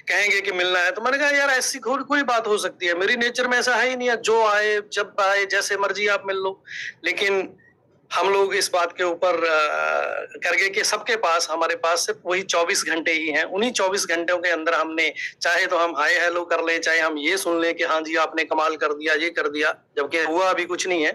कहेंगे कि मिलना है। तो मैंने कहा यार ऐसी कोई बात हो सकती है, मेरी नेचर में ऐसा है ही नहीं है, जो आए जब आए जैसे मर्जी आप मिल लो। लेकिन हम लोग इस बात के ऊपर कर गए कि सबके पास, हमारे पास सिर्फ वही 24 घंटे ही हैं। उन्हीं 24 घंटों के अंदर हमने चाहे तो हम हाय हेलो कर लें, चाहे हम ये सुन लें कि हाँ जी आपने कमाल कर दिया, ये कर दिया, जबकि हुआ अभी कुछ नहीं है।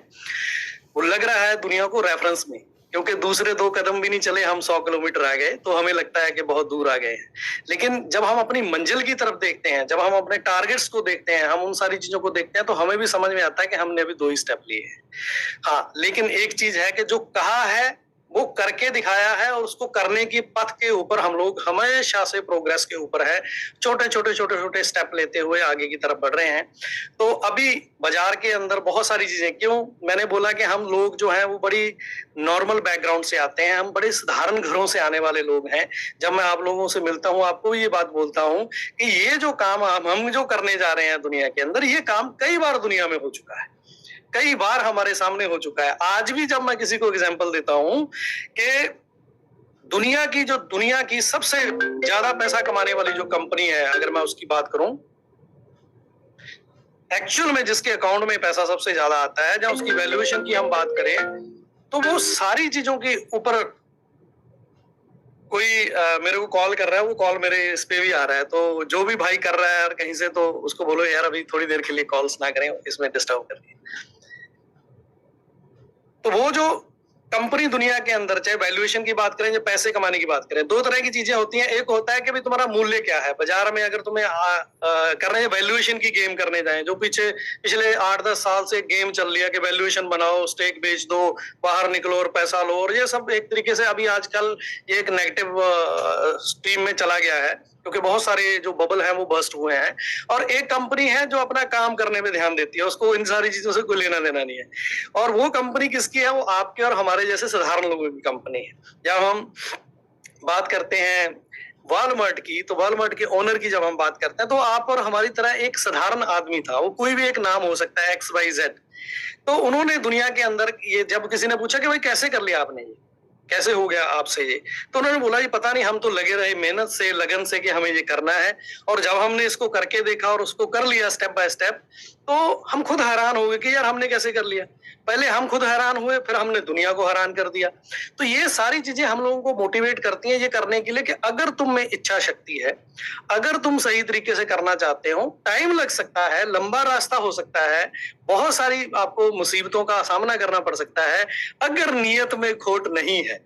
वो लग रहा है दुनिया को रेफरेंस में, क्योंकि दूसरे 2 कदम भी नहीं चले हम 100 किलोमीटर आ गए, तो हमें लगता है कि बहुत दूर आ गए हैं। लेकिन जब हम अपनी मंजिल की तरफ देखते हैं, जब हम अपने टारगेट्स को देखते हैं, हम उन सारी चीजों को देखते हैं, तो हमें भी समझ में आता है कि हमने अभी 2 ही स्टेप लिए हैं। हाँ, लेकिन एक चीज है कि जो कहा है वो करके दिखाया है, और उसको करने की पथ के ऊपर हम लोग हमेशा से प्रोग्रेस के ऊपर है, छोटे छोटे स्टेप लेते हुए आगे की तरफ बढ़ रहे हैं। तो अभी बाजार के अंदर बहुत सारी चीजें, क्यों मैंने बोला कि हम लोग जो हैं वो बड़ी नॉर्मल बैकग्राउंड से आते हैं, हम बड़े साधारण घरों से आने वाले लोग हैं। जब मैं आप लोगों से मिलता हूं, आपको ये बात बोलता हूं कि ये जो काम हम जो करने जा रहे हैं दुनिया के अंदर, ये काम कई बार दुनिया में हो चुका है, कई बार हमारे सामने हो चुका है। आज भी जब मैं किसी को एग्जांपल देता हूं कि दुनिया की सबसे ज्यादा पैसा कमाने वाली जो कंपनी है, अगर मैं उसकी बात करूं, एक्चुअल में जिसके अकाउंट में पैसा सबसे ज्यादा आता है, जब उसकी वैल्यूएशन की हम बात करें, तो वो सारी चीजों के ऊपर कोई मेरे को कॉल कर रहा है, वो कॉल मेरे इस पे भी आ रहा है, तो जो भी भाई कर रहा है यार कहीं से, तो उसको बोलो यार अभी थोड़ी देर के लिए कॉल्स ना करें, इसमें डिस्टर्ब कर रही है। तो वो जो कंपनी दुनिया के अंदर, चाहे वैल्यूएशन की बात करें या पैसे कमाने की बात करें, 2 तरह की चीजें होती हैं। एक होता है कि भाई तुम्हारा मूल्य क्या है बाजार में, अगर तुम्हें कर रहे हैं वैल्यूएशन की गेम करने जाएं, जो पिछले 8-10 साल से गेम चल रही है कि वैल्यूएशन बनाओ, स्टेक बेच दो, बाहर निकलो और पैसा लो, और ये सब एक तरीके से अभी आजकल ये एक नेगेटिव स्ट्रीम में चला गया है, क्योंकि बहुत सारे जो बबल हैं वो बस्ट हुए हैं। और एक कंपनी है जो अपना काम करने में ध्यान देती है, उसको इन सारी चीजों से कोई लेना देना नहीं है। और वो कंपनी किसकी है? वो आपके और हमारे जैसे साधारण लोगों की कंपनी है। जब हम बात करते हैं वॉलमार्ट की, तो वॉलमार्ट के ओनर की जब हम बात करते हैं, तो आप और हमारी तरह एक साधारण आदमी था, वो कोई भी एक नाम हो सकता है, XYZ। तो उन्होंने दुनिया के अंदर, ये जब किसी ने पूछा कि भाई कैसे कर लिया आपने, ये कैसे हो गया आपसे ये, तो उन्होंने बोला ये पता नहीं, हम तो लगे रहे मेहनत से, लगन से कि हमें ये करना है, और जब हमने इसको करके देखा और उसको कर लिया स्टेप बाय स्टेप, तो हम खुद हैरान हो गए कि यार हमने कैसे कर लिया। पहले हम खुद हैरान हुए, फिर हमने दुनिया को हैरान कर दिया। तो ये सारी चीजें हम लोगों को मोटिवेट करती हैं ये करने के लिए कि अगर तुम में इच्छा शक्ति है, अगर तुम सही तरीके से करना चाहते हो, टाइम लग सकता है, लंबा रास्ता हो सकता है, बहुत सारी आपको मुसीबतों का सामना करना पड़ सकता है, अगर नीयत में खोट नहीं है,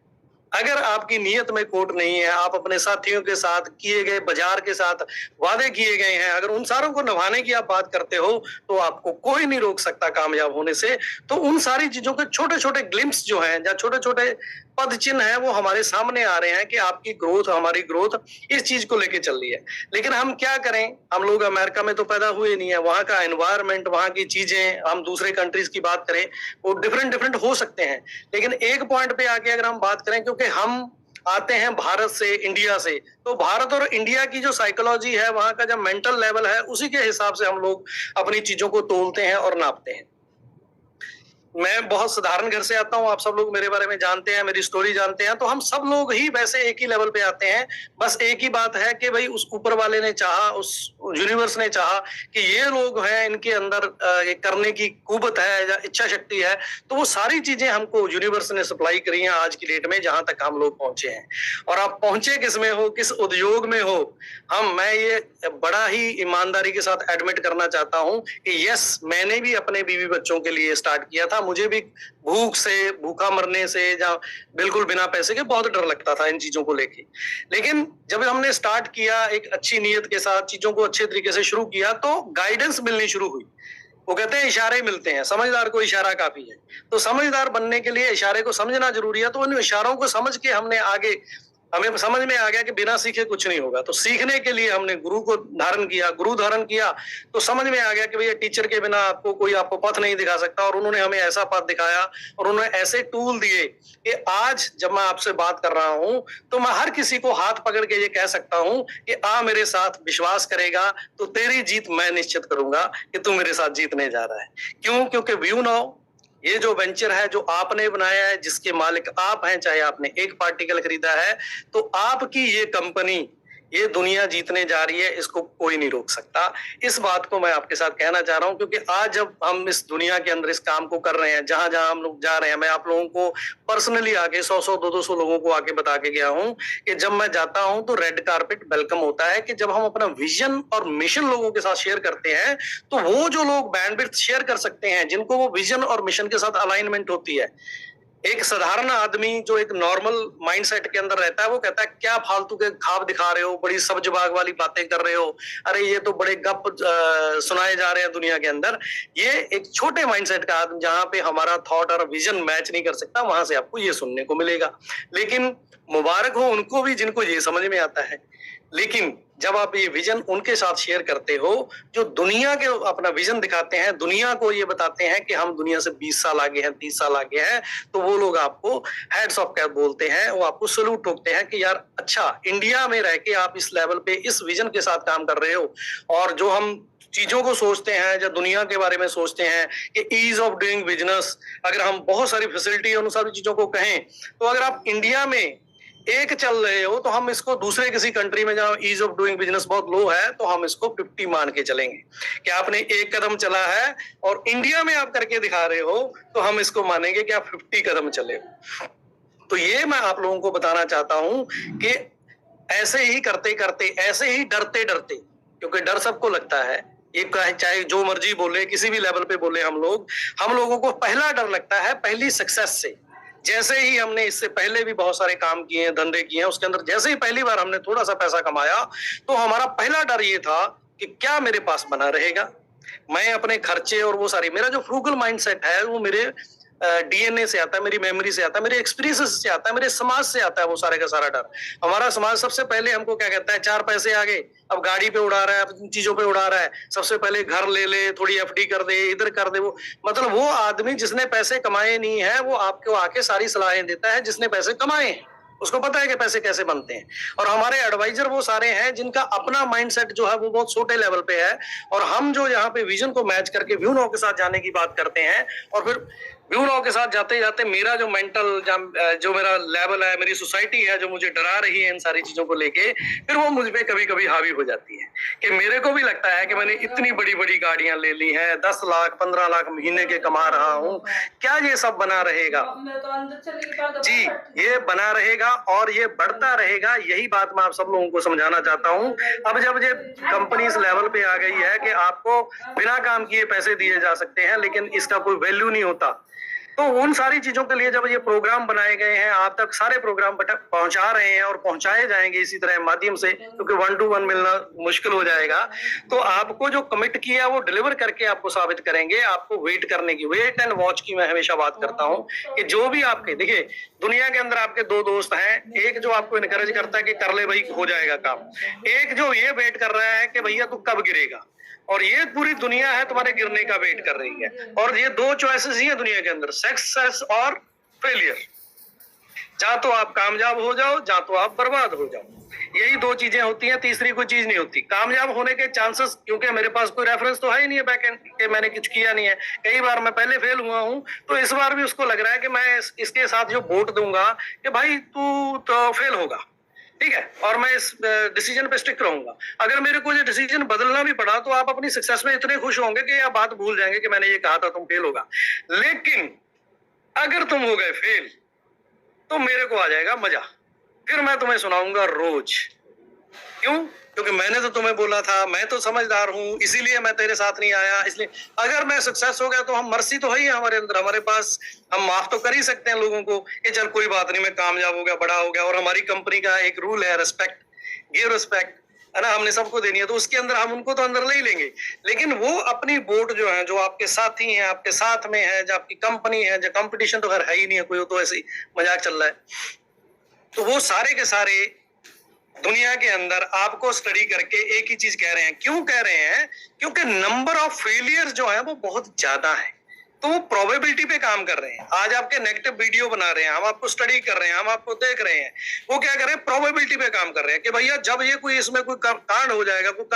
अगर आपकी नीयत में खोट नहीं है, आप अपने साथियों के साथ किए गए, बाजार के साथ वादे किए गए हैं, अगर उन सारों को निभाने की आप बात करते हो, तो आपको कोई नहीं रोक सकता कामयाब होने से। तो उन सारी चीजों के छोटे छोटे ग्लिम्स जो हैं, या छोटे छोटे पद चिन्ह है, वो हमारे सामने आ रहे हैं कि आपकी ग्रोथ, हमारी ग्रोथ इस चीज को लेके चल रही है। लेकिन हम क्या करें, हम लोग अमेरिका में तो पैदा हुए नहीं है, वहां का एनवायरनमेंट, वहां की चीजें, हम दूसरे कंट्रीज की बात करें, वो डिफरेंट हो सकते हैं। लेकिन एक पॉइंट पे आके अगर हम बात करें, क्योंकि हम आते हैं भारत से, इंडिया से, तो भारत और इंडिया की जो साइकोलॉजी है, वहां का जो मेंटल लेवल है, उसी के हिसाब से हम लोग अपनी चीजों को तोलते हैं और नापते हैं। मैं बहुत साधारण घर से आता हूँ, आप सब लोग मेरे बारे में जानते हैं, मेरी स्टोरी जानते हैं, तो हम सब लोग ही वैसे एक ही लेवल पे आते हैं। बस एक ही बात है कि भाई उस ऊपर वाले ने चाहा, उस यूनिवर्स ने चाहा कि ये लोग हैं, इनके अंदर ये करने की कुवत है या इच्छा शक्ति है, तो वो सारी चीजें हमको यूनिवर्स ने सप्लाई करी हैं आज की डेट में, जहां तक हम लोग पहुंचे हैं। और आप पहुंचे किस में हो, किस उद्योग में हो, मैं ये बड़ा ही ईमानदारी के साथ एडमिट करना चाहता हूं कि यस, मैंने भी अपने बीवी बच्चों के लिए स्टार्ट किया था। मुझे भी भूखा मरने से या बिल्कुल बिना पैसे के बहुत डर लगता था इन चीजों को लेके। लेकिन जब हमने स्टार्ट किया, एक अच्छी नीयत के साथ चीजों को अच्छे तरीके से शुरू किया, तो गाइडेंस मिलनी शुरू हुई। वो कहते हैं इशारे मिलते हैं, समझदार को इशारा काफी है। तो समझदार बनने के लिए इशारे को समझना जरूरी है। तो उन इशारों को समझ के हमें समझ में आ गया कि बिना सीखे कुछ नहीं होगा। तो सीखने के लिए हमने गुरु धारण किया, तो समझ में आ गया कि भैया टीचर के बिना आपको पथ नहीं दिखा सकता। और उन्होंने हमें ऐसा पथ दिखाया और उन्होंने ऐसे टूल दिए कि आज जब मैं आपसे बात कर रहा हूं, तो मैं हर किसी को हाथ पकड़ के ये कह सकता हूं कि आ मेरे साथ, विश्वास करेगा तो तेरी जीत मैं निश्चित करूंगा कि तू मेरे साथ जीतने जा रहा है। क्यों? क्योंकि व्यू नाउ, ये जो वेंचर है, जो आपने बनाया है, जिसके मालिक आप हैं, चाहे आपने एक पार्टिकल खरीदा है, तो आपकी ये कंपनी ये दुनिया जीतने जा रही है, इसको कोई नहीं रोक सकता। इस बात को मैं आपके साथ कहना चाह रहा हूं, क्योंकि आज जब हम इस दुनिया के अंदर इस काम को कर रहे हैं, जहां जहां हम लोग जा रहे हैं, मैं आप लोगों को पर्सनली आके 100-100 200-200 लोगों को आके बता के गया हूं कि जब मैं जाता हूं तो रेड कारपेट वेलकम होता है। कि जब हम अपना विजन और मिशन लोगों के साथ शेयर करते हैं, तो वो जो लोग बैंडविड्थ शेयर कर सकते हैं, जिनको वो विजन और मिशन के साथ अलाइनमेंट होती है, एक साधारण आदमी जो एक नॉर्मल माइंडसेट के अंदर रहता है, वो कहता है क्या फालतू के ख्वाब दिखा रहे हो, बड़ी सब्ज बाग वाली बातें कर रहे हो, अरे ये तो बड़े गप सुनाए जा रहे हैं दुनिया के अंदर। ये एक छोटे माइंडसेट का आदमी, जहां पे हमारा थॉट और विजन मैच नहीं कर सकता, वहां से आपको ये सुनने को मिलेगा। लेकिन मुबारक हो उनको भी जिनको ये समझ में आता है। लेकिन जब आप ये विजन उनके साथ शेयर करते हो, जो दुनिया के अपना विजन दिखाते हैं, दुनिया को ये बताते हैं कि हम दुनिया से 20 साल आगे हैं, 30 साल आगे हैं, तो वो लोग आपको हैट्स ऑफ कैप बोलते हैं, वो आपको सैल्यूट ठोकते हैं कि यार अच्छा, इंडिया में रह के आप इस लेवल पे इस विजन के साथ काम कर रहे हो। और जो हम चीजों को सोचते हैं, जो दुनिया के बारे में सोचते हैं कि ईज ऑफ डूइंग बिजनेस, अगर हम बहुत सारी फैसिलिटी उन सारी चीजों को कहें, तो अगर आप इंडिया में एक चल रहे हो, तो हम इसको दूसरे किसी कंट्री में जहां ईज ऑफ डूइंग बिजनेस बहुत लो है, तो हम इसको 50 मान के चलेंगे कि आपने एक कदम चला है, और इंडिया में आप करके दिखा रहे हो, तो हम इसको मानेंगे कि आप 50 कदम चले हो। तो ये मैं आप लोगों को बताना चाहता हूं कि ऐसे ही करते करते, ऐसे ही डरते डरते, क्योंकि डर सबको लगता है, ये चाहे जो मर्जी बोले, किसी भी लेवल पे बोले, हम लोगों को पहला डर लगता है पहली सक्सेस से। जैसे ही हमने इससे पहले भी बहुत सारे काम किए हैं, धंधे किए हैं, उसके अंदर जैसे ही पहली बार हमने थोड़ा सा पैसा कमाया, तो हमारा पहला डर ये था कि क्या मेरे पास बना रहेगा। मैं अपने खर्चे और वो सारी, मेरा जो फ्रूगल माइंडसेट है, वो मेरे डीएनए से आता है, मेरी मेमोरी से आता है, मेरे एक्सपीरियंसेस से आता है, मेरे समाज से आता है, वो सारे का सारा डर। हमारा समाज सबसे पहले हमको क्या कहता है, 4 पैसे आ गए, अब गाड़ी पे उड़ा रहा है, अब चीजों पे उड़ा रहा है, सबसे पहले घर ले ले, थोड़ी एफडी कर दे, इधर कर दे। वो मतलब वो आदमी जिसने पैसे कमाए नहीं है, वो आपको आके सारी सलाहें देता है जिसने पैसे कमाए हैं, उसको पता है कि पैसे कैसे बनते हैं। और हमारे एडवाइजर वो सारे हैं जिनका अपना माइंडसेट जो है वो बहुत छोटे लेवल पे है, और हम जो यहाँ पे विजन को मैच करके व्यू नाउ के साथ जाने की बात करते हैं, और फिर व्यू नाउ के साथ जाते जाते मेरा जो मेंटल जो मेरा लेवल है, मेरी सोसाइटी है जो मुझे डरा रही है इन सारी चीजों को लेके, फिर वो मुझ पे कभी कभी हावी हो जाती है कि मेरे को भी लगता है कि मैंने इतनी बड़ी बड़ी गाड़ियां ले ली हैं, 10 लाख 15 लाख महीने के कमा रहा हूं, क्या ये सब बना रहेगा? जी, ये बना रहेगा और ये बढ़ता रहेगा। यही बात मैं आप सब लोगों को समझाना चाहता हूं। अब जब ये कंपनी इस लेवल पे आ गई है कि आपको बिना काम किए पैसे दिए जा सकते हैं, लेकिन इसका कोई वैल्यू नहीं होता, तो उन सारी चीजों के लिए जब ये प्रोग्राम बनाए गए हैं, आप तक सारे प्रोग्राम पहुंचा रहे हैं और पहुंचाए जाएंगे इसी तरह माध्यम से, क्योंकि 1 to 1 मिलना मुश्किल हो जाएगा, तो आपको जो कमिट किया वो डिलीवर करके आपको साबित करेंगे। आपको वेट करने की, वेट एंड वॉच की मैं हमेशा बात करता हूं कि जो भी आपके, देखिए दुनिया के अंदर आपके 2 दोस्त हैं, एक जो आपको इनकरेज करता है कि कर ले भाई, हो जाएगा काम, एक जो ये वेट कर रहा है कि भैया तू कब गिरेगा, और ये पूरी दुनिया है तुम्हारे गिरने का वेट कर रही है। और ये 2 चॉइसेस ही है दुनिया के अंदर, सक्सेस और फेलियर। जा तो आप कामयाब हो जाओ, जा तो आप बर्बाद हो जाओ, यही 2 चीजें होती हैं, तीसरी कोई चीज नहीं होती। कामयाब होने के चांसेस, क्योंकि मेरे पास कोई रेफरेंस तो है ही नहीं है बैक एंड के, मैंने कुछ किया नहीं है, कई बार मैं पहले फेल हुआ हूं, तो इस बार भी उसको लग रहा है कि मैं इसके साथ जो वोट दूंगा कि भाई तू तो फेल होगा, ठीक है, और मैं इस डिसीजन पे स्टिक रहूंगा। अगर मेरे को ये डिसीजन बदलना भी पड़ा, तो आप अपनी सक्सेस में इतने खुश होंगे कि आप बात भूल जाएंगे कि मैंने ये कहा था तुम फेल होगा। लेकिन अगर तुम हो गए फेल, तो मेरे को आ जाएगा मजा, फिर मैं तुम्हें सुनाऊंगा रोज। क्यों? क्योंकि मैंने तो तुम्हें बोला था, मैं तो समझदार हूं, इसीलिए मैं तेरे साथ नहीं आया। इसलिए अगर मैं सक्सेस हो गया, तो हम मर्सी तो है ही हमारे अंदर, हमारे पास, हम माफ तो कर ही सकते हैं लोगों को कि चल कोई बात नहीं, मैं कामयाब हो गया, बड़ा हो गया। और हमारी कंपनी का एक रूल है, रिस्पेक्ट, गिव रिस्पेक्ट, है ना, हमने सबको देनी है, तो उसके अंदर हम उनको तो अंदर ले ही लेंगे। लेकिन वो अपनी वोट जो है, जो आपके साथी हैं, आपके साथ में है, जो आपकी कंपनी है, जो कंपटीशन तो खैर है ही नहीं है कोई, तो ऐसे ही मजाक चल रहा है, तो वो सारे के सारे दुनिया के अंदर आपको स्टडी करके एक ही चीज कह रहे हैं। क्यों कह रहे हैं? क्योंकि नंबर ऑफ फेलियर जो है वो बहुत ज्यादा है, तो वो प्रोबेबिलिटी पे काम कर रहे हैं। आज आपके नेगेटिव वीडियो बना रहे हैं, हम आपको स्टडी कर रहे हैं, हम आपको देख रहे हैं, वो क्या कर रहे हैं? प्रोबेबिलिटी पे काम कर रहे हैं कि भैया जब ये कोई इसमें कोई कांड हो जाएगा, कोई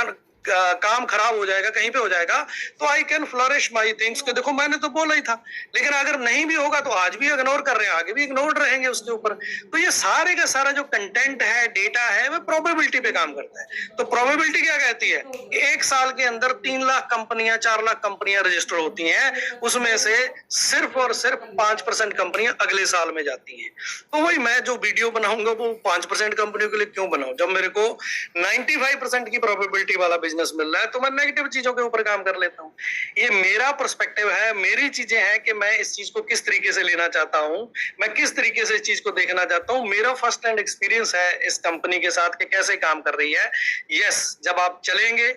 काम खराब हो जाएगा, कहीं पे हो जाएगा, तो I can flourish my things के देखो मैंने तो बोला ही था। लेकिन अगर नहीं भी होगा तो आज भी इग्नोर कर रहे हैं, आगे भी इग्नोर रहेंगे उसके ऊपर। तो ये सारे का सारा जो कंटेंट है, डेटा है, वो प्रोबेबिलिटी पे काम करता है। तो प्रोबेबिलिटी क्या कहती है? एक साल के अंदर 3 लाख कंपनियां, 4 लाख कंपनियां रजिस्टर होती हैं, उसमें से सिर्फ और सिर्फ 5% कंपनियां अगले साल में जाती हैं। तो वही मैं जो वीडियो बनाऊंगा वो 5% कंपनियों के लिए क्यों बनाऊं, जब मेरे को 95% की प्रोबेबिलिटी वाला बिजनेस मिल रहा है, तो मैं नेगेटिव चीजों के ऊपर काम कर लेता हूं। ये मेरा पर्सपेक्टिव है, मेरी चीजें हैं कि मैं इस चीज को किस तरीके से लेना चाहता हूं, मैं किस तरीके से इस चीज को देखना चाहता हूं। मेरा फर्स्ट हैंड एक्सपीरियंस है इस कंपनी के साथ कि कैसे काम कर रही है। यस, जब आप चलेंगे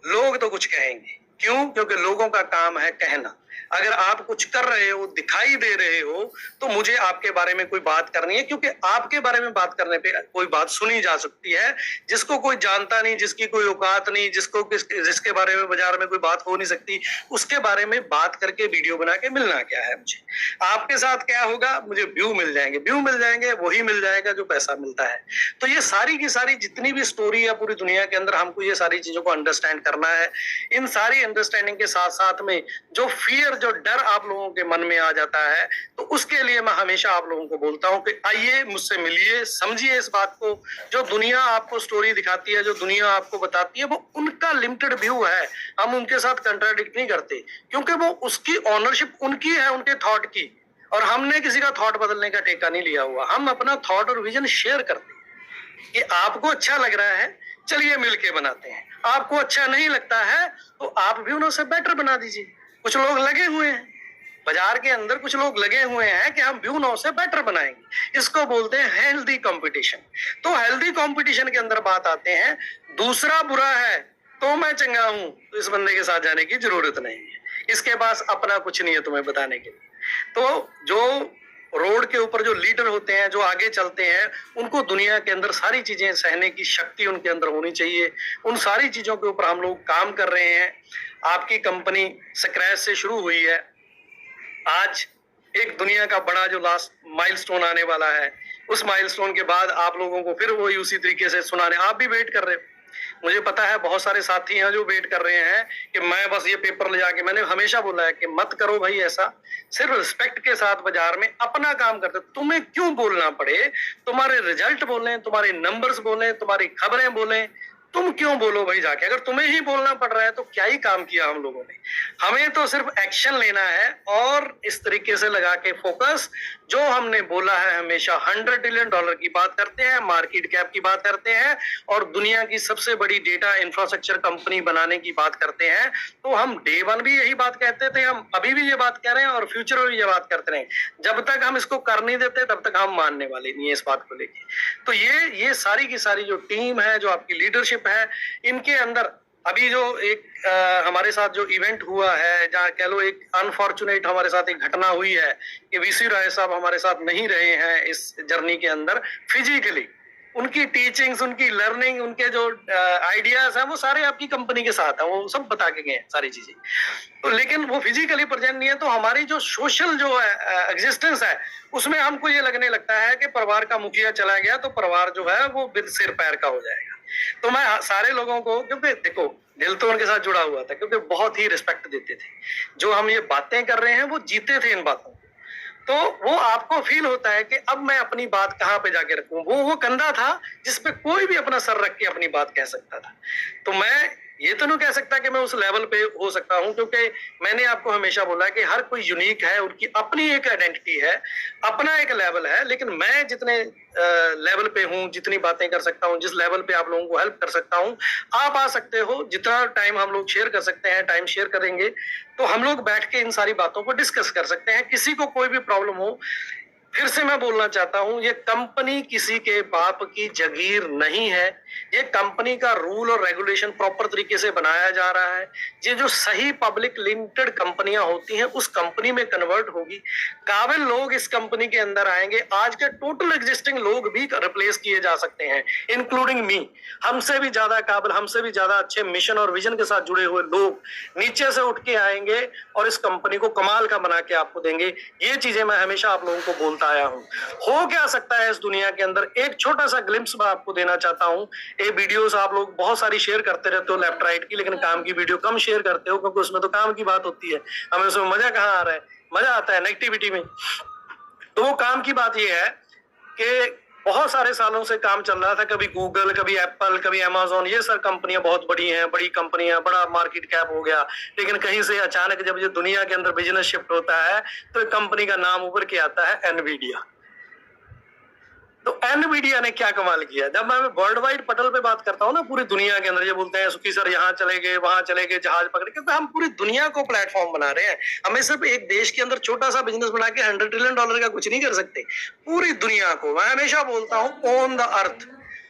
लोग तो कुछ कहेंगे, क्यों? क्योंकि लोगों का काम है कहना। अगर आप कुछ कर रहे हो, दिखाई दे रहे हो, तो मुझे आपके बारे में कोई बात करनी है, क्योंकि आपके बारे में बात करने पे कोई बात सुनी जा सकती है जिसको कोई जानता नहीं, जिसकी कोई औकात नहीं, जिसके बारे में बाजार में कोई बात हो नहीं सकती, उसके बारे में बात करके वीडियो बना के मिलना क्या है मुझे? आपके साथ क्या होगा? मुझे व्यू मिल जाएंगे, व्यू मिल जाएंगे, वही मिल जाएगा जो पैसा मिलता है। तो ये सारी की सारी जितनी भी स्टोरी है पूरी दुनिया के अंदर, हमको ये सारी चीजों को अंडरस्टैंड करना है। इन सारी अंडरस्टैंडिंग के साथ साथ में जो फियर, जो डर आप लोगों के मन में आ जाता है, तो उसके लिए मैं हमेशा आप लोगों को बोलता हूं कि आइए मुझसे मिलिए, समझिए इस बात को। जो दुनिया आपको स्टोरी दिखाती है, जो दुनिया आपको बताती है, वो उनका लिमिटेड व्यू है। हम उनके साथ कंट्राडिक्ट नहीं करते, क्योंकि वो उसकी ऑनरशिप उनकी है, उनके थॉट की, और हमने किसी का थॉट बदलने का ठेका नहीं लिया हुआ। हम अपना थॉट और विजन शेयर करते हैं कि आपको अच्छा लग रहा है, चलिए मिलके बनाते हैं। आपको अच्छा नहीं लगता है तो आप भी उनसे बेटर बना दीजिए। कुछ लोग लगे हुए हैं बाजार के अंदर, कुछ लोग लगे हुए हैं कि हम व्यू नौ से बेटर बनाएंगे। इसको बोलते हैं हेल्दी कंपटीशन। तो हेल्दी कंपटीशन के अंदर बात आते हैं, दूसरा बुरा है तो मैं चंगा हूं, तो इस बंदे के साथ जाने की जरूरत नहीं है, इसके पास अपना कुछ नहीं है तुम्हें बताने के लिए। तो जो रोड के ऊपर जो लीडर होते हैं, जो आगे चलते हैं, उनको दुनिया के अंदर सारी चीजें सहने की शक्ति उनके अंदर होनी चाहिए। उन सारी चीजों के ऊपर हम लोग काम कर रहे हैं। आपकी कंपनी स्क्रैच से शुरू हुई है, आज एक दुनिया का बड़ा जो लास्ट माइलस्टोन आने वाला है, उस माइलस्टोन के बाद आप लोगों को फिर वही उसी तरीके से सुनाने, आप भी वेट कर रहे हो। मुझे पता है बहुत सारे साथी हैं जो वेट कर रहे हैं कि मैं बस ये पेपर ले जाके, मैंने हमेशा बोला है कि मत करो भाई ऐसा, सिर्फ रिस्पेक्ट के साथ बाजार में अपना काम करते। तुम्हें क्यों बोलना पड़े, तुम्हारे रिजल्ट बोलें, तुम्हारे नंबर्स बोलें, तुम्हारी खबरें बोलें, तुम क्यों बोलो भाई जाके? अगर तुम्हें ही बोलना पड़ रहा है तो क्या ही काम किया हम लोगों ने? हमें तो सिर्फ एक्शन लेना है और इस तरीके से लगा के फोकस, जो हमने बोला है हमेशा $100 ट्रिलियन की बात करते हैं, मार्केट कैप की बात करते हैं, और दुनिया की सबसे बड़ी डेटा इंफ्रास्ट्रक्चर कंपनी बनाने की बात करते हैं। तो हम डे 1 भी यही बात कहते थे, हम अभी भी ये बात कह रहे हैं और फ्यूचर में भी ये बात करते रहे। जब तक हम इसको कर नहीं देते तब तक हम मानने वाले नहीं है इस बात को लेके। तो ये सारी की सारी जो टीम है, जो आपकी लीडरशिप है, इनके अंदर अभी जो एक हमारे साथ जो इवेंट हुआ है, जहाँ कह लो एक अनफॉर्चुनेट हमारे साथ एक घटना हुई है कि वीसी राय साहब हमारे साथ नहीं रहे हैं इस जर्नी के अंदर फिजिकली। उनकी टीचिंग्स, उनकी लर्निंग, उनके जो आइडियाज हैं, वो सारे आपकी कंपनी के साथ है, वो सब बता के गए हैं सारी चीजें। तो लेकिन वो फिजिकली प्रेजेंट नहीं है, तो हमारी जो सोशल जो एग्जिस्टेंस है, उसमें हमको ये लगने लगता है कि परिवार का मुखिया चला गया तो परिवार जो है वो बिन सिर पैर का हो जाएगा। तो मैं सारे लोगों को, क्योंकि देखो दिल तो उनके साथ जुड़ा हुआ था, क्योंकि बहुत ही रिस्पेक्ट देते थे। जो हम ये बातें कर रहे हैं वो जीते थे इन बातों को, तो वो आपको फील होता है कि अब मैं अपनी बात कहाँ पे जाके रखूं। वो कंधा था जिसपे कोई भी अपना सर रख के अपनी बात कह सकता था। तो मैं ये तो नहीं कह सकता कि मैं उस लेवल पे हो सकता हूं, क्योंकि मैंने आपको हमेशा बोला है कि हर कोई यूनिक है, उनकी अपनी एक आइडेंटिटी है, अपना एक लेवल है। लेकिन मैं जितने लेवल पे हूं, जितनी बातें कर सकता हूं, जिस लेवल पे आप लोगों को हेल्प कर सकता हूं, आप आ सकते हो। जितना टाइम हम लोग शेयर कर सकते हैं, टाइम शेयर करेंगे तो हम लोग बैठ के इन सारी बातों को डिस्कस कर सकते हैं। किसी को कोई भी प्रॉब्लम हो, फिर से मैं बोलना चाहता हूं, ये कंपनी किसी के बाप की जगीर नहीं है। ये कंपनी का रूल और रेगुलेशन प्रॉपर तरीके से बनाया जा रहा है। ये जो सही पब्लिक लिमिटेड कंपनियां होती हैं उस कंपनी में कन्वर्ट होगी। काबिल लोग इस कंपनी के अंदर आएंगे। आज के टोटल एग्जिस्टिंग लोग भी रिप्लेस किए जा सकते हैं, इंक्लूडिंग मी। हमसे भी ज्यादा काबिल, हमसे भी ज्यादा अच्छे मिशन और विजन के साथ जुड़े हुए लोग नीचे से उठ के आएंगे और इस कंपनी को कमाल का बना के आपको देंगे। ये चीजें मैं हमेशा आप लोगों को बोलता बताया हूं। हो क्या सकता है इस दुनिया के अंदर, एक छोटा सा ग्लिम्स मैं आपको देना चाहता हूं। ये वीडियोस आप लोग बहुत सारी शेयर करते रहते हो लेफ्ट राइट की, लेकिन काम की वीडियो कम शेयर करते हो, क्योंकि उसमें तो काम की बात होती है। हमें उसमें मजा कहाँ आ रहा है, मजा आता है नेगेटिविटी में। तो वो काम की बात ये है कि बहुत सारे सालों से काम चल रहा था, कभी गूगल, कभी एप्पल, कभी अमेज़न, ये सब कंपनियां बहुत बड़ी हैं, बड़ी कंपनियां, बड़ा मार्केट कैप हो गया। लेकिन कहीं से अचानक जब ये दुनिया के अंदर बिजनेस शिफ्ट होता है तो कंपनी का नाम उभर के आता है एनवीडिया। तो एनवीडिया ने क्या कमाल किया, जब मैं वर्ल्ड वाइड पटल पे बात करता हूँ ना, पूरी दुनिया के अंदर ये बोलते हैं सुखी सर यहाँ चले गए, वहां चले गए, जहाज पकड़ के, तो हम पूरी दुनिया को प्लेटफॉर्म बना रहे हैं। हमें सिर्फ एक देश के अंदर छोटा सा बिजनेस बना के $100 ट्रिलियन का कुछ नहीं कर सकते। पूरी दुनिया को, मैं हमेशा बोलता हूँ, on the earth.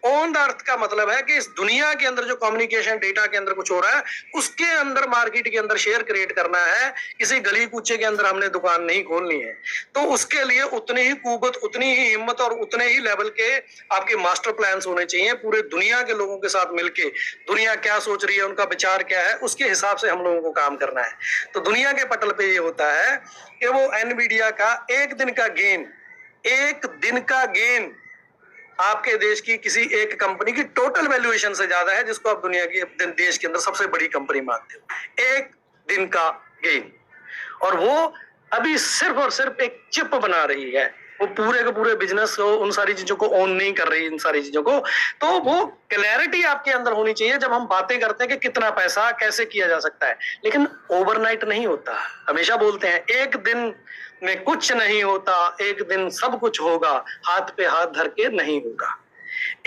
On the earth का मतलब है कि इस दुनिया के अंदर जो कम्युनिकेशन डेटा के अंदर कुछ हो रहा है, उसके अंदर मार्केट के अंदर शेयर क्रिएट करना है। किसी गली कूचे के अंदर हमने दुकान नहीं खोलनी है। तो उसके लिए उतनी ही कुवत, उतनी ही हिम्मत और उतने ही लेवल के आपके मास्टर प्लान्स होने चाहिए। पूरे दुनिया के लोगों के साथ मिलके दुनिया क्या सोच रही है, उनका विचार क्या है, उसके हिसाब से हम लोगों को काम करना है। तो दुनिया के पटल पे ये होता है कि वो एनवीडिया का एक दिन का गेन आपके देश की किसी एक कंपनी की टोटल वैल्यूएशन से ज्यादा है, जिसको आप दुनिया की देश के अंदर सबसे बड़ी कंपनी मानते हो। एक दिन का गेन, और वो अभी सिर्फ और सिर्फ एक चिप बना रही है। वो पूरे के पूरे बिजनेस को, उन सारी चीजों को ओन नहीं कर रही, इन सारी चीजों को। तो वो क्लैरिटी आपके अंदर होनी चाहिए जब हम बातें करते हैं कि कितना पैसा कैसे किया जा सकता है। लेकिन ओवरनाइट नहीं होता। हमेशा बोलते हैं एक दिन में कुछ नहीं होता, एक दिन सब कुछ होगा, हाथ पे हाथ धर के नहीं होगा।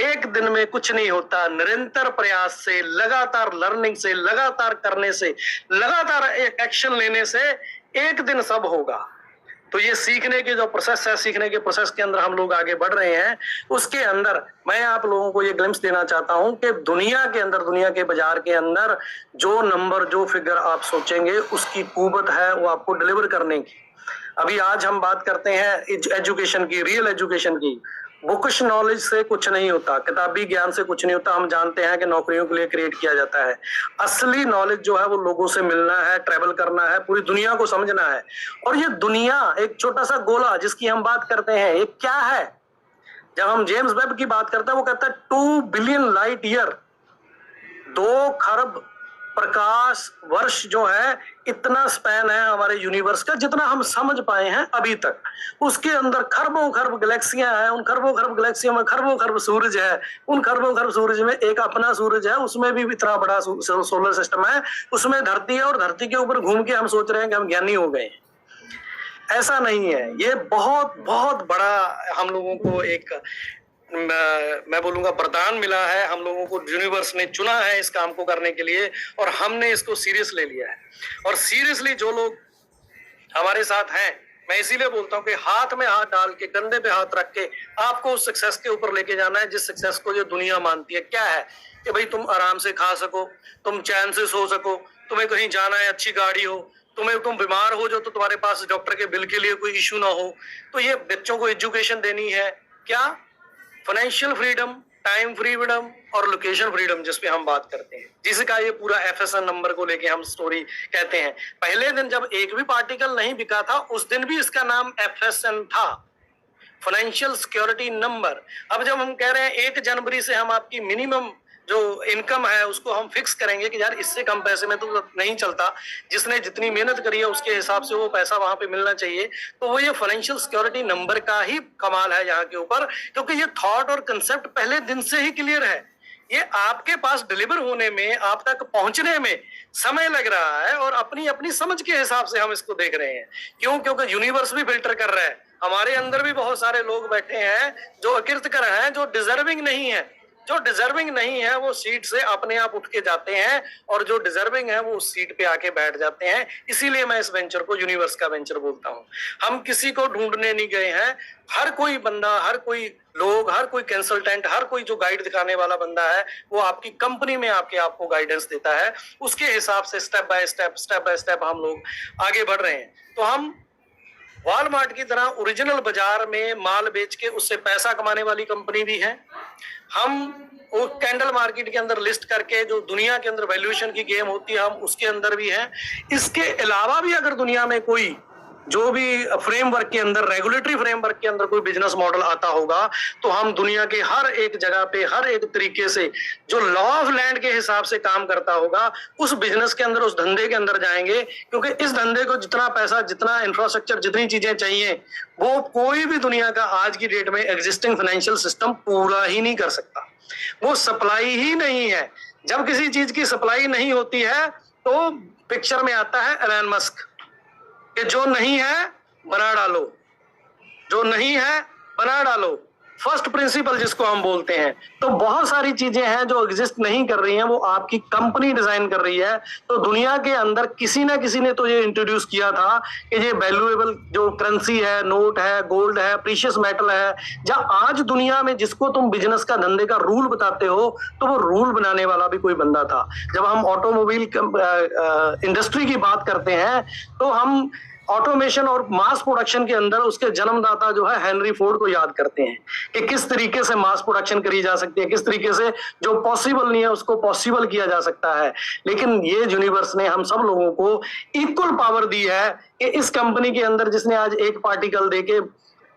एक दिन में कुछ नहीं होता, निरंतर प्रयास से, लगातार लर्निंग से, लगातार करने से, लगातार एक एक्शन लेने से एक दिन सब होगा। तो ये सीखने के जो प्रोसेस है, सीखने के प्रोसेस के अंदर हम लोग आगे बढ़ रहे हैं। उसके अंदर मैं आप लोगों को ये ग्लिम्स देना चाहता हूं कि दुनिया के अंदर, दुनिया के बाजार के अंदर जो नंबर, जो फिगर आप सोचेंगे, उसकी कुवत है वो आपको डिलीवर करने की। अभी आज हम बात करते हैं एजुकेशन की, रियल एजुकेशन की। बुकिश नॉलेज से कुछ नहीं होता, किताबी ज्ञान से कुछ नहीं होता। हम जानते हैं कि नौकरियों के लिए क्रिएट किया जाता है। असली नॉलेज जो है वो लोगों से मिलना है, ट्रैवल करना है, पूरी दुनिया को समझना है। और ये दुनिया एक छोटा सा गोला जिसकी हम बात करते हैं, ये क्या है? जब हम जेम्स वेब की बात करते हैं, वो कहता है 2 बिलियन लाइट ईयर, 2 खरब प्रकाश वर्ष जो है, इतना स्पैन है हमारे यूनिवर्स का, जितना हम समझ पाए हैं अभी तक। उसके अंदर खरबों खरब गैलेक्सियां हैं, उन खरबों खरब गैलेक्सियों में खरबों खरब सूरज है, उन खरबों खरब सूरज में एक अपना सूरज है, उसमें भी इतना बड़ा सोलर सिस्टम है, उसमें धरती है, और धरती के ऊपर घूम के हम सोच रहे हैं कि हम ज्ञानी हो गए। ऐसा नहीं है। ये बहुत बहुत बड़ा हम लोगों को एक, मैं बोलूंगा, वरदान मिला है। हम लोगों को यूनिवर्स ने चुना है इस काम को करने के लिए, और हमने इसको सीरियस ले लिया है। और सीरियसली जो लोग हमारे साथ हैं, मैं इसीलिए बोलता हूं कि हाथ में हाथ डाल के, कंधे पे हाथ रख के आपको उस सक्सेस के ऊपर लेके जाना है, जिस सक्सेस को जो दुनिया मानती है। क्या है कि भाई तुम आराम से खा सको, तुम चैन से सो सको, तुम्हें कहीं जाना है, अच्छी गाड़ी हो, तुम बीमार हो जो तो तुम्हारे पास डॉक्टर के बिल के लिए कोई इश्यू ना हो। तो ये बच्चों को एजुकेशन देनी है। क्या? फाइनेंशियल फ्रीडम, टाइम फ्रीडम और लोकेशन फ्रीडम, जिसपे हम बात करते हैं, जिसका ये पूरा FSN नंबर को लेके हम स्टोरी कहते हैं। पहले दिन जब एक भी पार्टिकल नहीं बिका था, उस दिन भी इसका नाम FSN था, फाइनेंशियल सिक्योरिटी नंबर। अब जब हम कह रहे हैं 1 जनवरी से हम आपकी मिनिमम जो इनकम है उसको हम फिक्स करेंगे कि यार इससे कम पैसे में तो नहीं चलता, जिसने जितनी मेहनत करी है उसके हिसाब से वो पैसा वहां पे मिलना चाहिए। तो वो ये फाइनेंशियल सिक्योरिटी नंबर का ही कमाल है यहाँ के ऊपर, क्योंकि ये थॉट और कंसेप्ट पहले दिन से ही क्लियर है। ये आपके पास डिलीवर होने में, आप तक पहुंचने में समय लग रहा है, और अपनी अपनी समझ के हिसाब से हम इसको देख रहे हैं। क्यों? क्योंकि यूनिवर्स भी फिल्टर कर रहा है। हमारे अंदर भी बहुत सारे लोग बैठे हैं जो अकृतकर हैं, जो डिजर्विंग नहीं है। जो डिजर्विंग नहीं है वो सीट से अपने आप उठ के जाते हैं, और जो डिजर्विंग है वो उस सीट पे आके बैठ जाते हैं। इसीलिए मैं इस वेंचर को यूनिवर्स का वेंचर बोलता हूं। हम किसी को ढूंढने नहीं गए हैं। हर कोई बंदा, हर कोई लोग, हर कोई कंसल्टेंट, हर कोई जो गाइड दिखाने वाला बंदा है, वो आपकी कंपनी में आपको गाइडेंस देता है। उसके हिसाब से स्टेप बाय स्टेप हम लोग आगे बढ़ रहे हैं। तो हम वॉलमार्ट की तरह ओरिजिनल बाजार में माल बेच के उससे पैसा कमाने वाली कंपनी भी है। हम वो कैंडल मार्केट के अंदर लिस्ट करके जो दुनिया के अंदर वैल्यूएशन की गेम होती है, हम उसके अंदर भी हैं। इसके अलावा भी अगर दुनिया में कोई जो भी फ्रेमवर्क के अंदर, रेगुलेटरी फ्रेमवर्क के अंदर कोई बिजनेस मॉडल आता होगा, तो हम दुनिया के हर एक जगह पे हर एक तरीके से जो लॉ ऑफ लैंड के हिसाब से काम करता होगा उस बिजनेस के अंदर, उस धंधे के अंदर जाएंगे। क्योंकि इस धंधे को जितना पैसा, जितना इंफ्रास्ट्रक्चर, जितनी चीजें चाहिए, वो कोई भी दुनिया का आज की डेट में एग्जिस्टिंग फाइनेंशियल सिस्टम पूरा ही नहीं कर सकता। वो सप्लाई ही नहीं है। जब किसी चीज की सप्लाई नहीं होती है तो पिक्चर में आता है एलन मस्क कि जो नहीं है बना डालो, जो नहीं है बना डालो, फर्स्ट प्रिंसिपल जिसको हम बोलते हैं। तो बहुत सारी चीजें हैं जो एग्जिस्ट नहीं कर रही हैं, वो आपकी कंपनी डिजाइन कर रही है। तो दुनिया के अंदर किसी ना किसी ने तो ये इंट्रोड्यूस किया था कि ये वैल्यूएबल जो करेंसी है, नोट है, गोल्ड है, प्रीशियस मेटल है, जहां आज दुनिया में जिसको तुम बिजनेस का, धंधे का रूल बताते हो, तो वो रूल बनाने वाला भी कोई बंदा था। जब हम ऑटोमोबाइल इंडस्ट्री की बात करते हैं तो हम ऑटोमेशन और मास प्रोडक्शन के अंदर उसके जन्मदाता जो है हेनरी फोर्ड को याद करते हैं कि किस तरीके से मास प्रोडक्शन करी जा सकती है, किस तरीके से जो पॉसिबल नहीं है उसको पॉसिबल किया जा सकता है। लेकिन ये यूनिवर्स ने हम सब लोगों को इक्वल पावर दी है कि इस कंपनी के अंदर जिसने आज एक पार्टिकल देके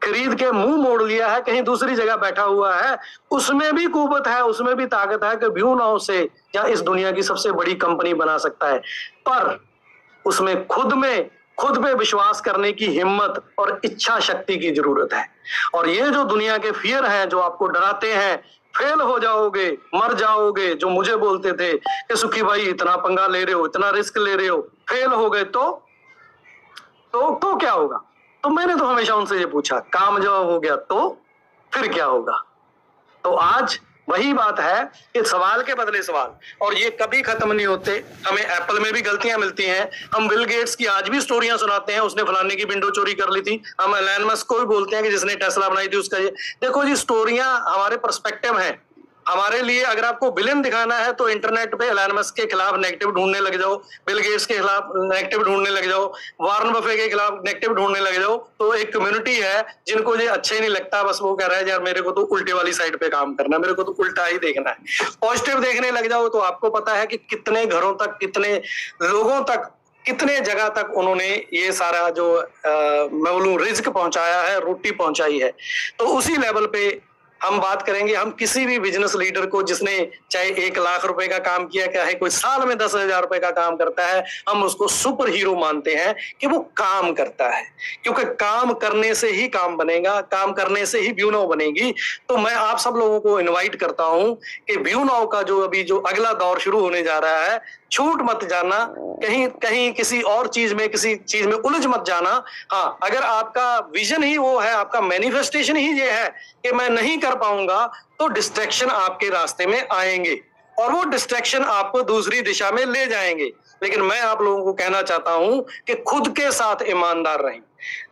खरीद के मुंह मोड़ लिया है, कहीं दूसरी जगह बैठा हुआ है, उसमें भी कुवत है, उसमें भी ताकत है कि व्यू नाउ से या इस दुनिया की सबसे बड़ी कंपनी बना सकता है। पर उसमें खुद पे विश्वास करने की हिम्मत और इच्छा शक्ति की जरूरत है। और ये जो दुनिया के फियर हैं जो आपको डराते हैं, फेल हो जाओगे, मर जाओगे, जो मुझे बोलते थे कि सुखी भाई इतना पंगा ले रहे हो, इतना रिस्क ले रहे हो, फेल हो गए तो क्या होगा? तो मैंने तो हमेशा उनसे ये पूछा, काम जब हो गया तो फिर क्या होगा? तो आज वही बात है कि सवाल के बदले सवाल, और ये कभी खत्म नहीं होते। हमें एप्पल में भी गलतियां मिलती हैं। हम बिल गेट्स की आज भी स्टोरियां सुनाते हैं, उसने फलाने की विंडो चोरी कर ली थी। हम एलन मस्क को भी बोलते हैं कि जिसने टेस्ला बनाई थी उसका ये। देखो जी, स्टोरियां हमारे पर्सपेक्टिव हैं। हमारे लिए अगर आपको विलेन दिखाना है तो इंटरनेट पे एलन मस्क के खिलाफ नेगेटिव ढूंढने लग जाओ, बिल गेट्स के खिलाफ नेगेटिव ढूंढने लग जाओ, वारन बफे के खिलाफ नेगेटिव ढूंढने लग जाओ। तो एक कम्युनिटी है जिनको ये अच्छा ही नहीं लगता, बस वो कह रहा है यार मेरे को तो उल्टे वाली साइड पे काम करना है, मेरे को तो उल्टा ही देखना है। पॉजिटिव देखने लग जाओ तो आपको पता है कि कितने घरों तक, कितने लोगों तक, कितने जगह तक उन्होंने ये सारा जो मैं बोलूं रिज्क पहुंचाया है, रोटी पहुंचाई है। तो उसी लेवल पे हम बात करेंगे। हम किसी भी बिजनेस लीडर को जिसने चाहे 1 लाख रुपए का काम किया, चाहे कोई साल में 10,000 रुपए का काम करता है, हम उसको सुपर हीरो मानते हैं कि वो काम करता है। क्योंकि काम करने से ही काम बनेगा, काम करने से ही व्यू नाउ बनेगी। तो मैं आप सब लोगों को इनवाइट करता हूं कि व्यू नाउ का जो अभी जो अगला दौर शुरू होने जा रहा है, छूट मत जाना, कहीं किसी और चीज में, किसी चीज में उलझ मत जाना। हाँ, अगर आपका विजन ही वो है, आपका मैनिफेस्टेशन ही ये है कि मैं नहीं कर पाऊंगा, तो डिस्ट्रैक्शन आपके रास्ते में आएंगे और वो डिस्ट्रैक्शन आपको दूसरी दिशा में ले जाएंगे। लेकिन मैं आप लोगों को कहना चाहता हूं कि खुद के साथ ईमानदार रहें।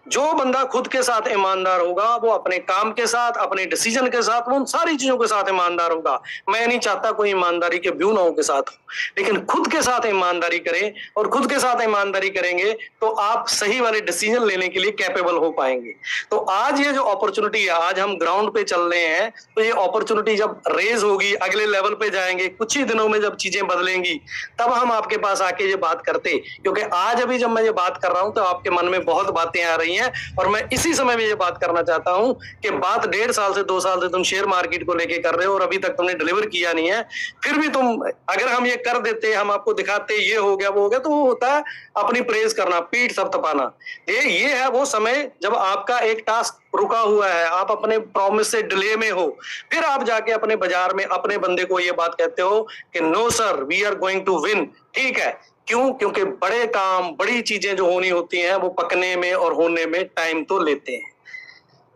जो बंदा खुद के साथ ईमानदार होगा वो अपने काम के साथ, अपने डिसीजन के साथ, वो उन सारी चीजों के साथ ईमानदार होगा। मैं नहीं चाहता कोई ईमानदारी के व्यू नाउ के साथ हो, लेकिन खुद के साथ ईमानदारी करें। और खुद के साथ ईमानदारी करेंगे तो आप सही वाले डिसीजन लेने के लिए कैपेबल हो पाएंगे। तो आज ये जो अपॉर्चुनिटी है, आज हम ग्राउंड पे चल रहे हैं, तो ये अपॉर्चुनिटी जब रेज होगी, अगले लेवल पे जाएंगे, कुछ ही दिनों में जब चीजें बदलेंगी, तब हम आपके पास आके ये बात करते। क्योंकि आज अभी जब मैं ये बात कर रहा हूं तो आपके मन में बहुत बातें आ रही हैं, और मैं इसी समय में ये बात करना चाहता हूं कि बात 1.5 साल से 2 साल से तुम शेयर मार्केट को लेके कर रहे हो और अभी तक तुमने डिलीवर किया नहीं है। फिर भी तुम, अगर हम ये कर देते, हम आपको दिखाते ये हो गया वो हो गया, तो वो होता है अपनी प्रेज करना, पीठ थपथपाना। ये है वो समय जब आपका एक टास्क रुका हुआ है, आप अपने प्रॉमिस से डिले में हो, फिर आप जाके अपने बाजार में अपने बंदे को ये बात कहते हो कि no sir, we are going to win. ठीक है, क्यों? क्योंकि बड़े काम, बड़ी चीजें जो होनी होती हैं, वो पकने में और होने में टाइम तो लेते हैं।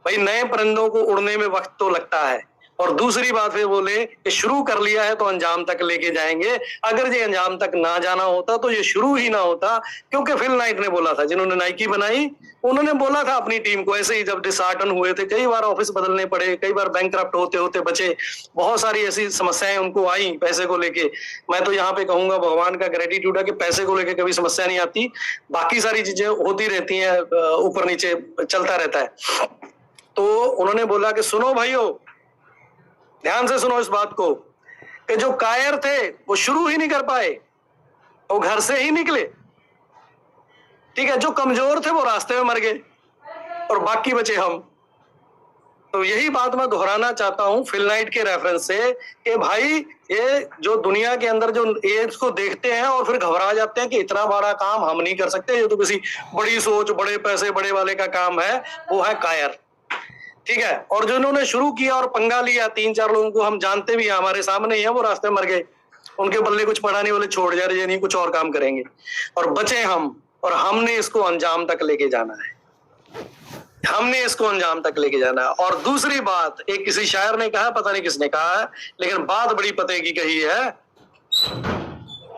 भाई, नए परिंदों को उड़ने में वक्त तो लगता है। और दूसरी बात फिर बोले कि शुरू कर लिया है तो अंजाम तक लेके जाएंगे। अगर ये अंजाम तक ना जाना होता तो ये शुरू ही ना होता। क्योंकि फिल नाइट ने बोला था, जिन्होंने नाइकी बनाई, उन्होंने बोला था अपनी टीम को, ऐसे ही जब डिसहार्टन हुए थे, कई बार ऑफिस बदलने पड़े, कई बार बैंकक्रप्ट होते होते बचे, बहुत सारी ऐसी समस्याएं उनको आई पैसे को लेके। मैं तो यहाँ पे कहूंगा भगवान का ग्रेटिट्यूड है कि पैसे को लेके कभी समस्या नहीं आती, बाकी सारी चीजें होती रहती हैं, ऊपर नीचे चलता रहता है। तो उन्होंने बोला कि सुनो भाइयों, ध्यान से सुनो इस बात को, कि जो कायर थे वो शुरू ही नहीं कर पाए, वो घर से ही निकले। ठीक है, जो कमजोर थे वो रास्ते में मर गए और बाकी बचे हम। तो यही बात मैं दोहराना चाहता हूं फिल नाइट के रेफरेंस से कि भाई ये जो दुनिया के अंदर जो ये इसको देखते हैं और फिर घबरा जाते हैं कि इतना बड़ा काम हम नहीं कर सकते, ये तो किसी बड़ी सोच, बड़े पैसे, बड़े वाले का काम है, वो है कायर। ठीक है, और जो इन्होंने शुरू किया और पंगा लिया, 3-4 लोगों को हम जानते भी हैं, हमारे सामने ही है, वो रास्ते में मर गए, उनके बल्ले कुछ पड़ा नहीं, बोले छोड़ जा रहे नहीं, कुछ और काम करेंगे, और बचे हम। और हमने इसको अंजाम तक लेके जाना है, हमने इसको अंजाम तक लेके जाना है। और दूसरी बात, एक किसी शायर ने कहा, पता नहीं किसने कहा है, लेकिन बात बड़ी पते की कही है,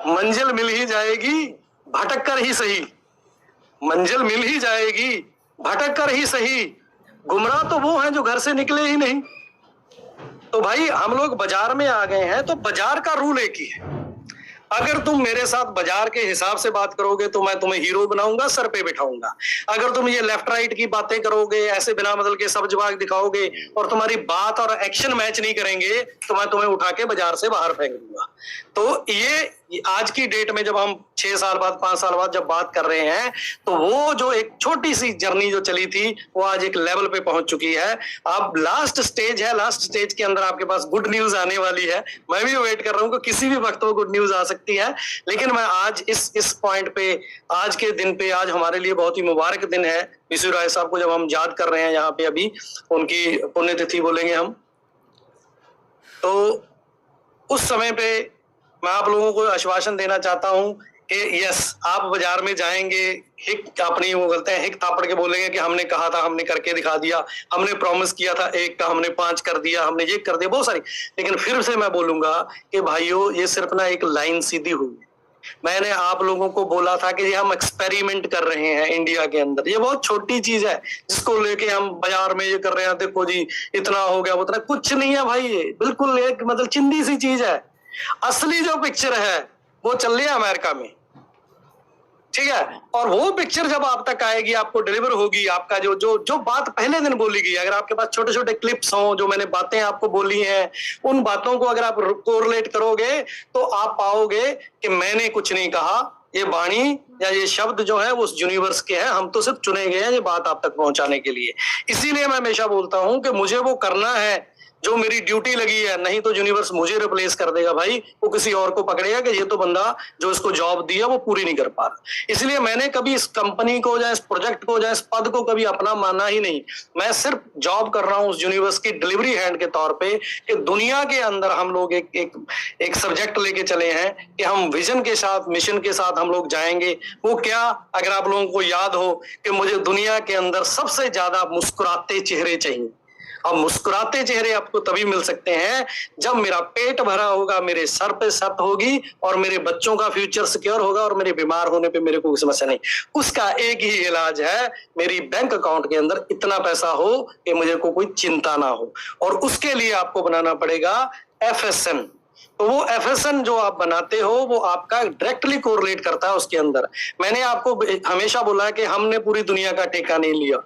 मंजिल मिल ही जाएगी भटक कर ही सही, मंजिल मिल ही जाएगी भटक कर ही सही, गुमराह तो वो हैं जो घर से निकले ही नहीं। तो भाई हम लोग बाजार में आ गए हैं, तो बाजार का रूल एक ही है, अगर तुम मेरे साथ बाजार के हिसाब से बात करोगे तो मैं तुम्हें हीरो बनाऊंगा, सर पे बिठाऊंगा। अगर तुम ये लेफ्ट राइट की बातें करोगे, ऐसे बिना मतलब के सब जवाब दिखाओगे और तुम्हारी बात और एक्शन मैच नहीं करेंगे, तो मैं तुम्हें उठा के बाजार से बाहर फेंक दूंगा। तो ये आज की डेट में जब हम 6 साल बाद, 5 साल बाद जब बात कर रहे हैं, तो वो जो एक छोटी सी जर्नी जो चली थी, वो आज एक लेवल पे पहुंच चुकी है। अब लास्ट स्टेज है, लास्ट स्टेज के अंदर आपके पास गुड न्यूज आने वाली है। मैं भी वेट कर रहा हूं कि किसी भी वक्त वो गुड न्यूज आ सकती है, लेकिन मैं आज इस पॉइंट पे, आज के दिन पे, आज हमारे लिए बहुत ही मुबारक दिन है। विशु राय साहब को जब हम याद कर रहे हैं यहाँ पे, अभी उनकी पुण्यतिथि बोलेंगे हम, तो उस समय पे मैं आप लोगों को आश्वासन देना चाहता हूं कि यस, आप बाजार में जाएंगे, हिक अपनी वो बोलते हैं, हिक थापड़ के बोलेंगे कि हमने कहा था, हमने करके दिखा दिया, हमने प्रॉमिस किया था 1 का, हमने 5 कर दिया, हमने ये कर दिया, बहुत सारी। लेकिन फिर से मैं बोलूंगा कि भाइयों, ये सिर्फ ना एक लाइन सीधी हुई। मैंने आप लोगों को बोला था कि ये हम एक्सपेरिमेंट कर रहे हैं इंडिया के अंदर, ये बहुत छोटी चीज है जिसको लेके हम बाजार में ये कर रहे हैं, देखो जी इतना हो गया, उतना कुछ नहीं है भाई, ये बिल्कुल एक मतलब चिंदी सी चीज है। असली जो पिक्चर है वो चल रही है अमेरिका में, ठीक है, और वो पिक्चर जब आप तक आएगी, आपको डिलीवर होगी, आपका जो जो जो बात पहले दिन बोली गई, अगर आपके पास छोटे छोटे क्लिप्स हों, जो मैंने बातें आपको बोली हैं, उन बातों को अगर आप कोरिलेट करोगे तो आप पाओगे कि मैंने कुछ नहीं कहा, ये वाणी या ये शब्द जो है वो उस यूनिवर्स के हैं, हम तो सिर्फ चुने गए हैं ये बात आप तक पहुंचाने के लिए। इसीलिए मैं हमेशा बोलता हूं कि मुझे वो करना है जो मेरी ड्यूटी लगी है, नहीं तो यूनिवर्स मुझे रिप्लेस कर देगा भाई, वो किसी और को पकड़ेगा कि ये तो बंदा जो इसको जॉब दिया वो पूरी नहीं कर पा रहा। इसलिए मैंने कभी इस कंपनी को या इस प्रोजेक्ट को या इस पद को कभी अपना माना ही नहीं। मैं सिर्फ जॉब कर रहा हूं उस यूनिवर्स की डिलीवरी हैंड के तौर पे कि दुनिया के अंदर हम लोग एक सब्जेक्ट लेके चले हैं कि हम विजन के साथ, मिशन के साथ हम लोग जाएंगे। वो क्या, अगर आप लोगों को याद हो कि मुझे दुनिया के अंदर सबसे ज्यादा मुस्कुराते चेहरे चाहिए। अब मुस्कुराते चेहरे आपको तभी मिल सकते हैं जब मेरा पेट भरा होगा, मेरे सर पे छत होगी और मेरे बच्चों का फ्यूचर सिक्योर होगा और मेरे बीमार होने पे मेरे को कोई समस्या नहीं। उसका एक ही इलाज है, मेरी बैंक अकाउंट के अंदर इतना पैसा हो कि मुझे को कोई चिंता ना हो, और उसके लिए आपको बनाना पड़ेगा FSN। तो वो FSN जो आप बनाते हो वो आपका डायरेक्टली कोरिलेट करता है उसके अंदर। मैंने आपको हमेशा बोला है कि हमने पूरी दुनिया का ठेका नहीं लिया,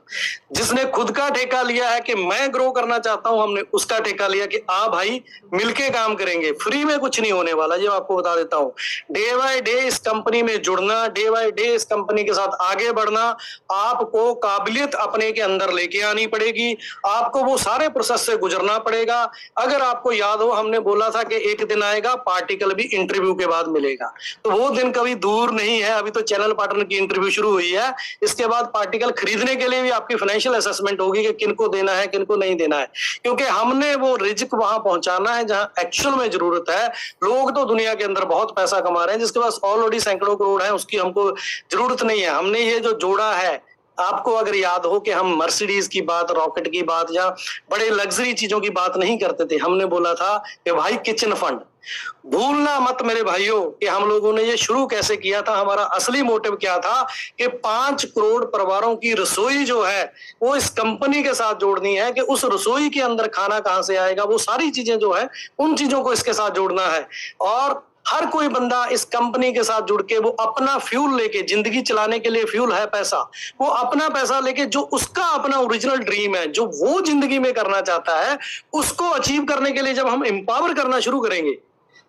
जिसने खुद का ठेका लिया है कि मैं ग्रो करना चाहता हूं, हमने उसका ठेका लिया कि आ भाई मिलके काम करेंगे, फ्री में कुछ नहीं होने वाला, ये आपको बता देता हूं। डे बाय डे इस कंपनी में जुड़ना, डे बाय डे इस कंपनी के साथ आगे बढ़ना, आपको काबिलियत अपने के अंदर लेके आनी पड़ेगी, आपको वो सारे प्रोसेस से गुजरना पड़ेगा। अगर आपको याद हो, हमने बोला था कि एक दिन आएगा पार्टिकल भी इंटरव्यू के बाद मिलेगा, तो वो दिन कभी दूर नहीं है। अभी तो चैनल पार्टनर की इंटरव्यू शुरू हुई है, इसके बाद पार्टिकल खरीदने के लिए भी आपकी फाइनेंशियल असेसमेंट होगी कि किनको देना है, किनको नहीं देना है, क्योंकि हमने वो रिज्क वहां पहुंचाना है जहां एक्चुअल में जरूरत है। लोग तो दुनिया के अंदर बहुत पैसा कमा रहे हैं, जिसके पास ऑलरेडी सैकड़ों करोड़ है, उसकी हमको जरूरत नहीं है। हमने ये जो जोड़ा है, आपको अगर याद हो कि हम मर्सिडीज की बात, रॉकेट की बात या बड़े लग्जरी चीजों की बात नहीं करते थे, हमने बोला था कि भाई किचन फंड। भूलना मत मेरे भाइयों कि हम लोगों ने ये शुरू कैसे किया था, हमारा असली मोटिव क्या था कि 5 करोड़ परिवारों की रसोई जो है वो इस कंपनी के साथ जोड़नी है, कि उस रसोई के अंदर खाना कहां से आएगा, वो सारी चीजें जो है उन चीजों को इसके साथ जोड़ना है। और हर कोई बंदा इस कंपनी के साथ जुड़ के वो अपना फ्यूल लेके, जिंदगी चलाने के लिए फ्यूल है पैसा, वो अपना पैसा लेके जो उसका अपना ओरिजिनल ड्रीम है, जो वो जिंदगी में करना चाहता है, उसको अचीव करने के लिए जब हम एम्पावर करना शुरू करेंगे,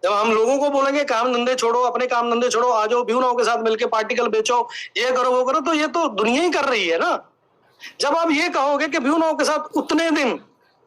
जब हम लोगों को बोलेंगे काम धंधे छोड़ो, अपने काम धंधे छोड़ो, आ जाओ व्यू नाउ के साथ मिलकर पार्टिकल बेचो, ये करो वो करो, तो ये तो दुनिया ही कर रही है ना। जब आप ये कहोगे कि व्यू नाउ के साथ उतने दिन,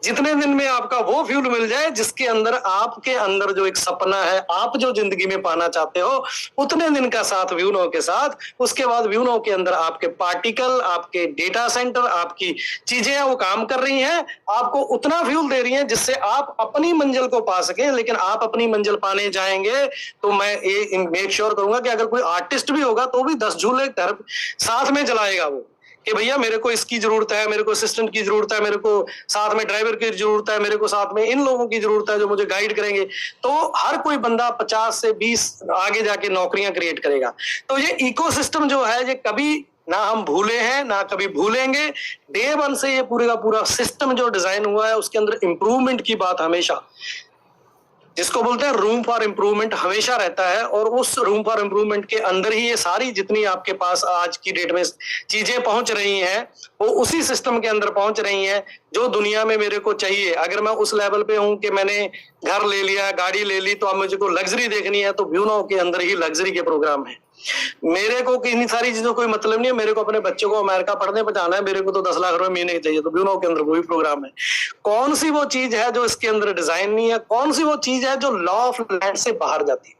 जितने दिन में आपका वो फ्यूल मिल जाए जिसके अंदर आपके अंदर जो एक सपना है, आप जो जिंदगी में पाना चाहते हो, उतने दिन का साथ व्यू नाउ के साथ, उसके बाद व्यू नाउ के अंदर आपके पार्टिकल, आपके डेटा सेंटर, आपकी चीजें हैं वो काम कर रही हैं, आपको उतना फ्यूल दे रही हैं जिससे आप अपनी मंजिल को पा सके। लेकिन आप अपनी मंजिल पाने जाएंगे तो मैं ये मेक श्योर करूंगा कि अगर कोई आर्टिस्ट भी होगा तो भी 10 झूले घर साथ में चलाएगा वो, कि भैया मेरे को इसकी जरूरत है, मेरे को असिस्टेंट की जरूरत है, मेरे को साथ में ड्राइवर की जरूरत है, मेरे को साथ में इन लोगों की जरूरत है जो मुझे गाइड करेंगे। तो हर कोई बंदा 50 से 20 आगे जाके नौकरियां क्रिएट करेगा। तो ये इकोसिस्टम जो है ये कभी ना हम भूले हैं ना कभी भूलेंगे। डे वन से ये पूरे का पूरा सिस्टम जो डिजाइन हुआ है उसके अंदर इंप्रूवमेंट की बात हमेशा, जिसको बोलते हैं रूम फॉर इंप्रूवमेंट, हमेशा रहता है। और उस रूम फॉर इंप्रूवमेंट के अंदर ही ये सारी जितनी आपके पास आज की डेट में चीजें पहुंच रही हैं वो उसी सिस्टम के अंदर पहुंच रही हैं जो दुनिया में मेरे को चाहिए। अगर मैं उस लेवल पे हूं कि मैंने घर ले लिया, गाड़ी ले ली, तो अब मुझे को लग्जरी देखनी है तो व्यू नाउ के अंदर ही लग्जरी के प्रोग्राम है। मेरे को इतनी सारी चीजों कोई मतलब नहीं है, मेरे को अपने बच्चों को अमेरिका पढ़ने पहुंचाना है, मेरे को तो 10 लाख रुपए महीने के चाहिए, तो व्यू नाउ के अंदर वही प्रोग्राम है। कौन सी वो चीज है जो इसके अंदर डिजाइन नहीं है, कौन सी वो चीज है जो लॉ ऑफ लैंड से बाहर जाती है।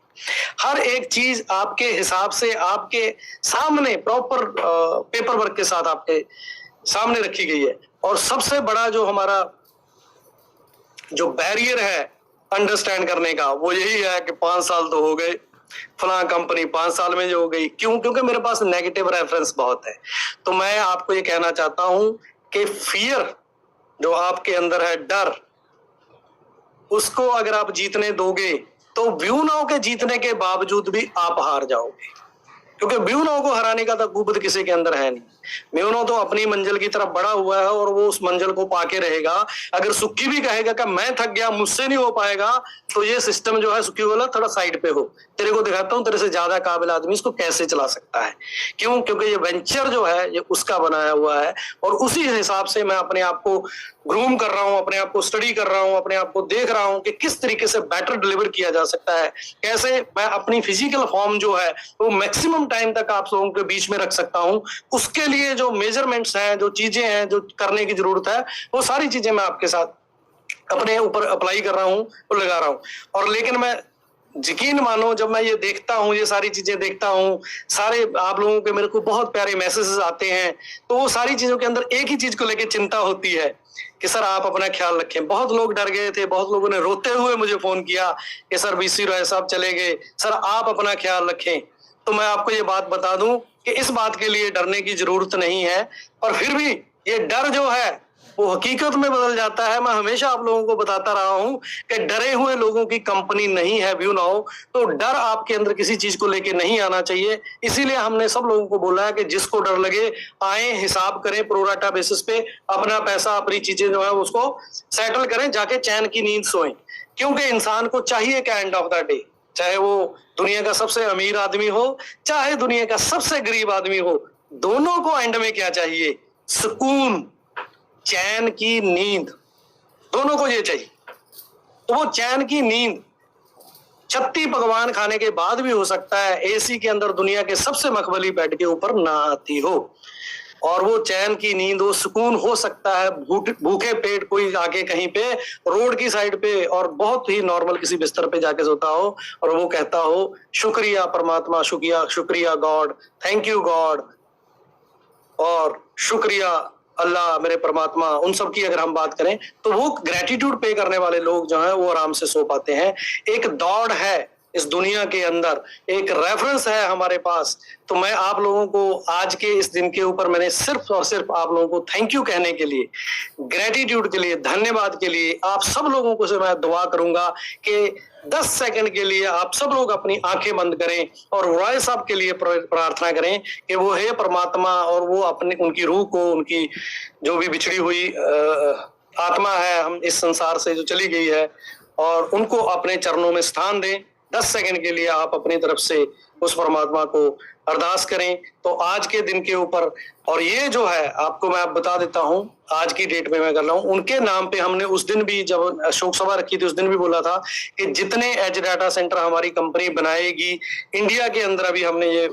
हर एक चीज आपके हिसाब से आपके सामने प्रॉपर पेपर वर्क के साथ आपके सामने रखी गई है। और सबसे बड़ा जो हमारा जो बैरियर है अंडरस्टैंड करने का वो यही है कि 5 साल तो हो गए, फलां कंपनी 5 साल में जो हो गई। क्यों? क्योंकि मेरे पास नेगेटिव रेफरेंस बहुत है। तो मैं आपको ये कहना चाहता हूं कि फियर जो आपके अंदर है, डर, उसको अगर आप जीतने दोगे तो व्यू नाउ के जीतने के बावजूद भी आप हार जाओगे, क्योंकि व्यू नाउ को हराने का तो कुबत किसी के अंदर है नहीं। व्यू नाउ तो अपनी मंजिल की तरफ बढ़ा हुआ है और वो उस मंजिल को पाके रहेगा। अगर सुक्की भी कहेगा कि मैं थक गया, मुझसे नहीं हो पाएगा, तो ये सिस्टम जो है सुक्की बोला थोड़ा साइड पे हो, तेरे को दिखाता हूं तेरे से ज्यादा काबिल आदमी इसको कैसे चला सकता है। क्यों? क्योंकि ये वेंचर जो है ये उसका बनाया हुआ है। और उसी हिसाब से मैं अपने आप को ग्रूम कर रहा हूं, अपने आप को स्टडी कर रहा हूं, अपने आप को देख रहा हूं कि किस तरीके से बेटर डिलीवर किया जा सकता है, कैसे मैं अपनी फिजिकल फॉर्म जो है वो मैक्सिमम टाइम तक आप लोगों के बीच में रख सकता हूं। उसके लिए जो मेजरमेंट्स हैं, जो चीजें हैं, जो करने की जरूरत है, वो सारी चीजें मैं आपके साथ अपने ऊपर अप्लाई कर रहा हूं और लगा रहा हूं। और लेकिन मैं यकीन मानो जब मैं ये देखता हूँ, ये सारी चीजें देखता हूँ, सारे आप लोगों के मेरे को बहुत प्यारे मैसेजेस आते हैं, तो वो सारी चीजों के अंदर एक ही चीज को लेकर चिंता होती है कि सर आप अपना ख्याल रखें। बहुत लोग डर गए थे, बहुत लोगों ने रोते हुए मुझे फोन किया कि सर बीसी रॉय साहब चले गए, सर आप अपना ख्याल रखें। तो मैं आपको ये बात बता दूं कि इस बात के लिए डरने की जरूरत नहीं है। और फिर भी ये डर जो है वो हकीकत में बदल जाता है। मैं हमेशा आप लोगों को बताता रहा हूं कि डरे हुए लोगों की कंपनी नहीं है व्यू नाउ। तो डर आपके अंदर किसी चीज को लेके नहीं आना चाहिए। इसीलिए हमने सब लोगों को बोला है कि जिसको डर लगे आए, हिसाब करें प्रोराटा बेसिस पे, अपना पैसा अपनी चीजें जो है उसको सेटल करें, जाके चैन की नींद सोएं। क्योंकि इंसान को चाहिए क्या एंड ऑफ द डे, चाहे वो दुनिया का सबसे अमीर आदमी हो, चाहे दुनिया का सबसे गरीब आदमी हो, दोनों को एंड में क्या चाहिए? सुकून, चैन की नींद, दोनों को ये चाहिए। तो वो चैन की नींद 36 पकवान खाने के बाद भी हो सकता है एसी के अंदर दुनिया के सबसे मखमली बेड के ऊपर ना आती हो। और वो चैन की नींद, वो सुकून हो सकता है भूखे पेट कोई आके कहीं पे रोड की साइड पे और बहुत ही नॉर्मल किसी बिस्तर पे जाके सोता हो और वो कहता हो शुक्रिया परमात्मा, शुक्रिया शुक्रिया गॉड, थैंक यू गॉड, और शुक्रिया अल्लाह मेरे परमात्मा, उन सब की अगर हम बात करें तो वो ग्रेटिट्यूड पे करने वाले लोग जो हैं वो आराम से सो पाते हैं। एक दौड़ है इस दुनिया के अंदर, एक रेफरेंस है हमारे पास। तो मैं आप लोगों को आज के इस दिन के ऊपर मैंने सिर्फ और सिर्फ आप लोगों को थैंक यू कहने के लिए, ग्रेटिट्यूड के लिए, धन्यवाद के लिए आप सब लोगों को से मैं दुआ करूंगा कि 10 सेकंड के लिए आप सब लोग अपनी आंखें बंद करें और रॉय साहब के लिए प्रार्थना करें कि वो हे परमात्मा, और वो अपने उनकी रूह को, उनकी जो भी बिछड़ी हुई आत्मा है हम इस संसार से जो चली गई है, और उनको अपने चरणों में स्थान दें। 10 सेकंड के लिए आप अपनी तरफ से उस परमात्मा को अरदास करें। तो आज के दिन के ऊपर, और ये जो है आपको मैं बता देता हूं, आज की डेट में मैं कर रहा हूं, उनके नाम पे हमने उस दिन भी जब शोक सभा रखी थी उस दिन भी बोला था कि जितने एज डाटा सेंटर हमारी कंपनी बनाएगी इंडिया के अंदर, अभी हमने ये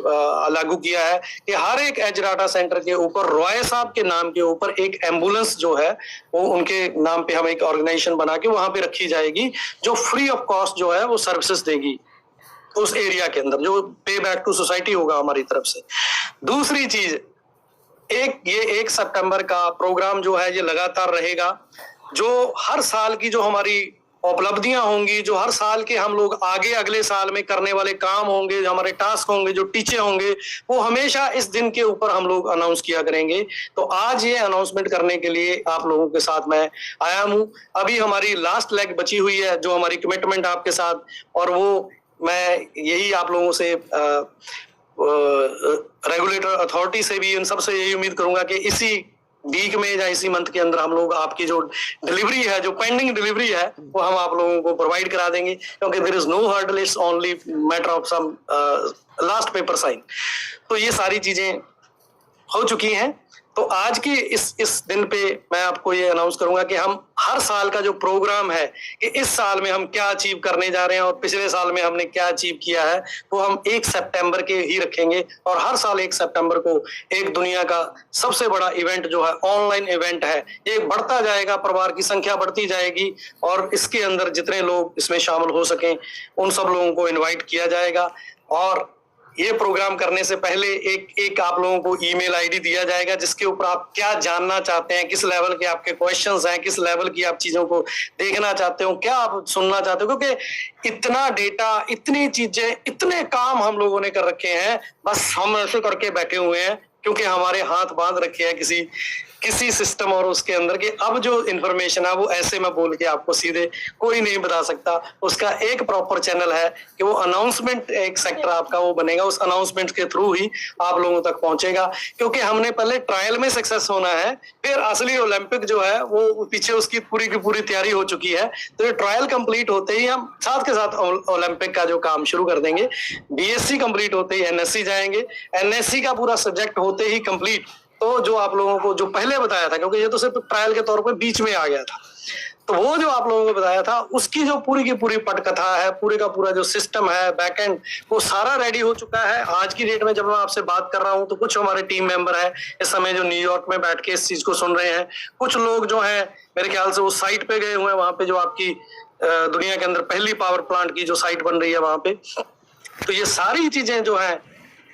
लागू किया है कि हर एक एज डाटा सेंटर के ऊपर रॉय साहब के नाम के ऊपर एक एम्बुलेंस जो है वो उनके नाम पे हम एक ऑर्गेनाइजेशन बना के वहां पे रखी जाएगी, जो फ्री ऑफ कॉस्ट जो है वो सर्विसेज देगी उस एरिया के अंदर, जो पे बैक टू सोसाइटी होगा हमारी तरफ से। दूसरी चीज, ये 1 सितंबर का प्रोग्राम जो है ये लगातार रहेगा। जो हर साल की जो हमारी उपलब्धियां होंगी, जो हर साल के हम लोग आगे अगले साल में करने वाले काम होंगे, जो हमारे टास्क होंगे, जो टीचे होंगे, वो हमेशा इस दिन के ऊपर हम लोग अनाउंस किया करेंगे। तो आज ये अनाउंसमेंट करने के लिए आप लोगों के साथ मैं आया हूं। अभी हमारी लास्ट लेग बची हुई है जो हमारी कमिटमेंट आपके साथ, और वो मैं यही आप लोगों से रेगुलेटर अथॉरिटी से भी, इन सब से यही उम्मीद करूंगा कि इसी वीक में या इसी मंथ के अंदर हम लोग आपकी जो डिलीवरी है, जो पेंडिंग डिलीवरी है, वो हम आप लोगों को प्रोवाइड करा देंगे, क्योंकि there is no hurdle, it's only matter of some last paper sign. तो ये सारी चीजें हो चुकी हैं। तो आज की इस दिन पे मैं आपको ये अनाउंस करूंगा कि हम हर साल का जो प्रोग्राम है कि इस साल में हम क्या अचीव करने जा रहे हैं और पिछले साल में हमने क्या अचीव किया है, वो हम 1 सितंबर के ही रखेंगे। और हर साल 1 सितंबर को एक दुनिया का सबसे बड़ा इवेंट जो है, ऑनलाइन इवेंट है, ये बढ़ता जाएगा, परिवार की संख्या बढ़ती जाएगी, और इसके अंदर जितने लोग इसमें शामिल हो सकें उन सब लोगों को इन्वाइट किया जाएगा। और ये प्रोग्राम करने से पहले एक आप लोगों को ईमेल आईडी दिया जाएगा जिसके ऊपर आप क्या जानना चाहते हैं, किस लेवल के आपके क्वेश्चंस हैं, किस लेवल की आप चीजों को देखना चाहते हो, क्या आप सुनना चाहते हो, क्योंकि इतना डेटा, इतनी चीजें, इतने काम हम लोगों ने कर रखे हैं, बस हम ऐसे करके बैठे हुए हैं क्योंकि हमारे हाथ बांध रखे हैं किसी सिस्टम और उसके अंदर के। अब जो इन्फॉर्मेशन है वो ऐसे में बोल के आपको सीधे कोई नहीं बता सकता। उसका एक प्रॉपर चैनल है कि वो अनाउंसमेंट, एक सेक्टर आपका वो बनेगा, उस अनाउंसमेंट के थ्रू ही आप लोगों तक पहुंचेगा। क्योंकि हमने पहले ट्रायल में सक्सेस होना है, फिर असली ओलंपिक जो है वो पीछे उसकी पूरी की पूरी तैयारी हो चुकी है। तो ये ट्रायल कंप्लीट होते ही हम साथ के साथ ओलंपिक का जो काम शुरू कर देंगे। बीएससी कंप्लीट होते ही एनएससी जाएंगे, एनएससी का पूरा सब्जेक्ट होते ही कंप्लीट, तो जो आप लोगों को जो पहले बताया था, क्योंकि ये तो सिर्फ ट्रायल के तौर पे बीच में आ गया था, तो वो जो आप लोगों को बताया था उसकी जो पूरी की पूरी पटकथा है, पूरे का पूरा जो सिस्टम है, बैकएंड, वो सारा रेडी हो चुका है। आज की डेट में जब मैं आपसे बात कर रहा हूं तो कुछ हमारे टीम मेंबर है इस समय जो न्यूयॉर्क में बैठ के इस चीज को सुन रहे हैं। कुछ लोग जो है मेरे ख्याल से वो साइट पे गए हुए हैं, वहां पे जो आपकी दुनिया के अंदर पहली पावर प्लांट की जो साइट बन रही है वहां पे। तो ये सारी चीजें जो है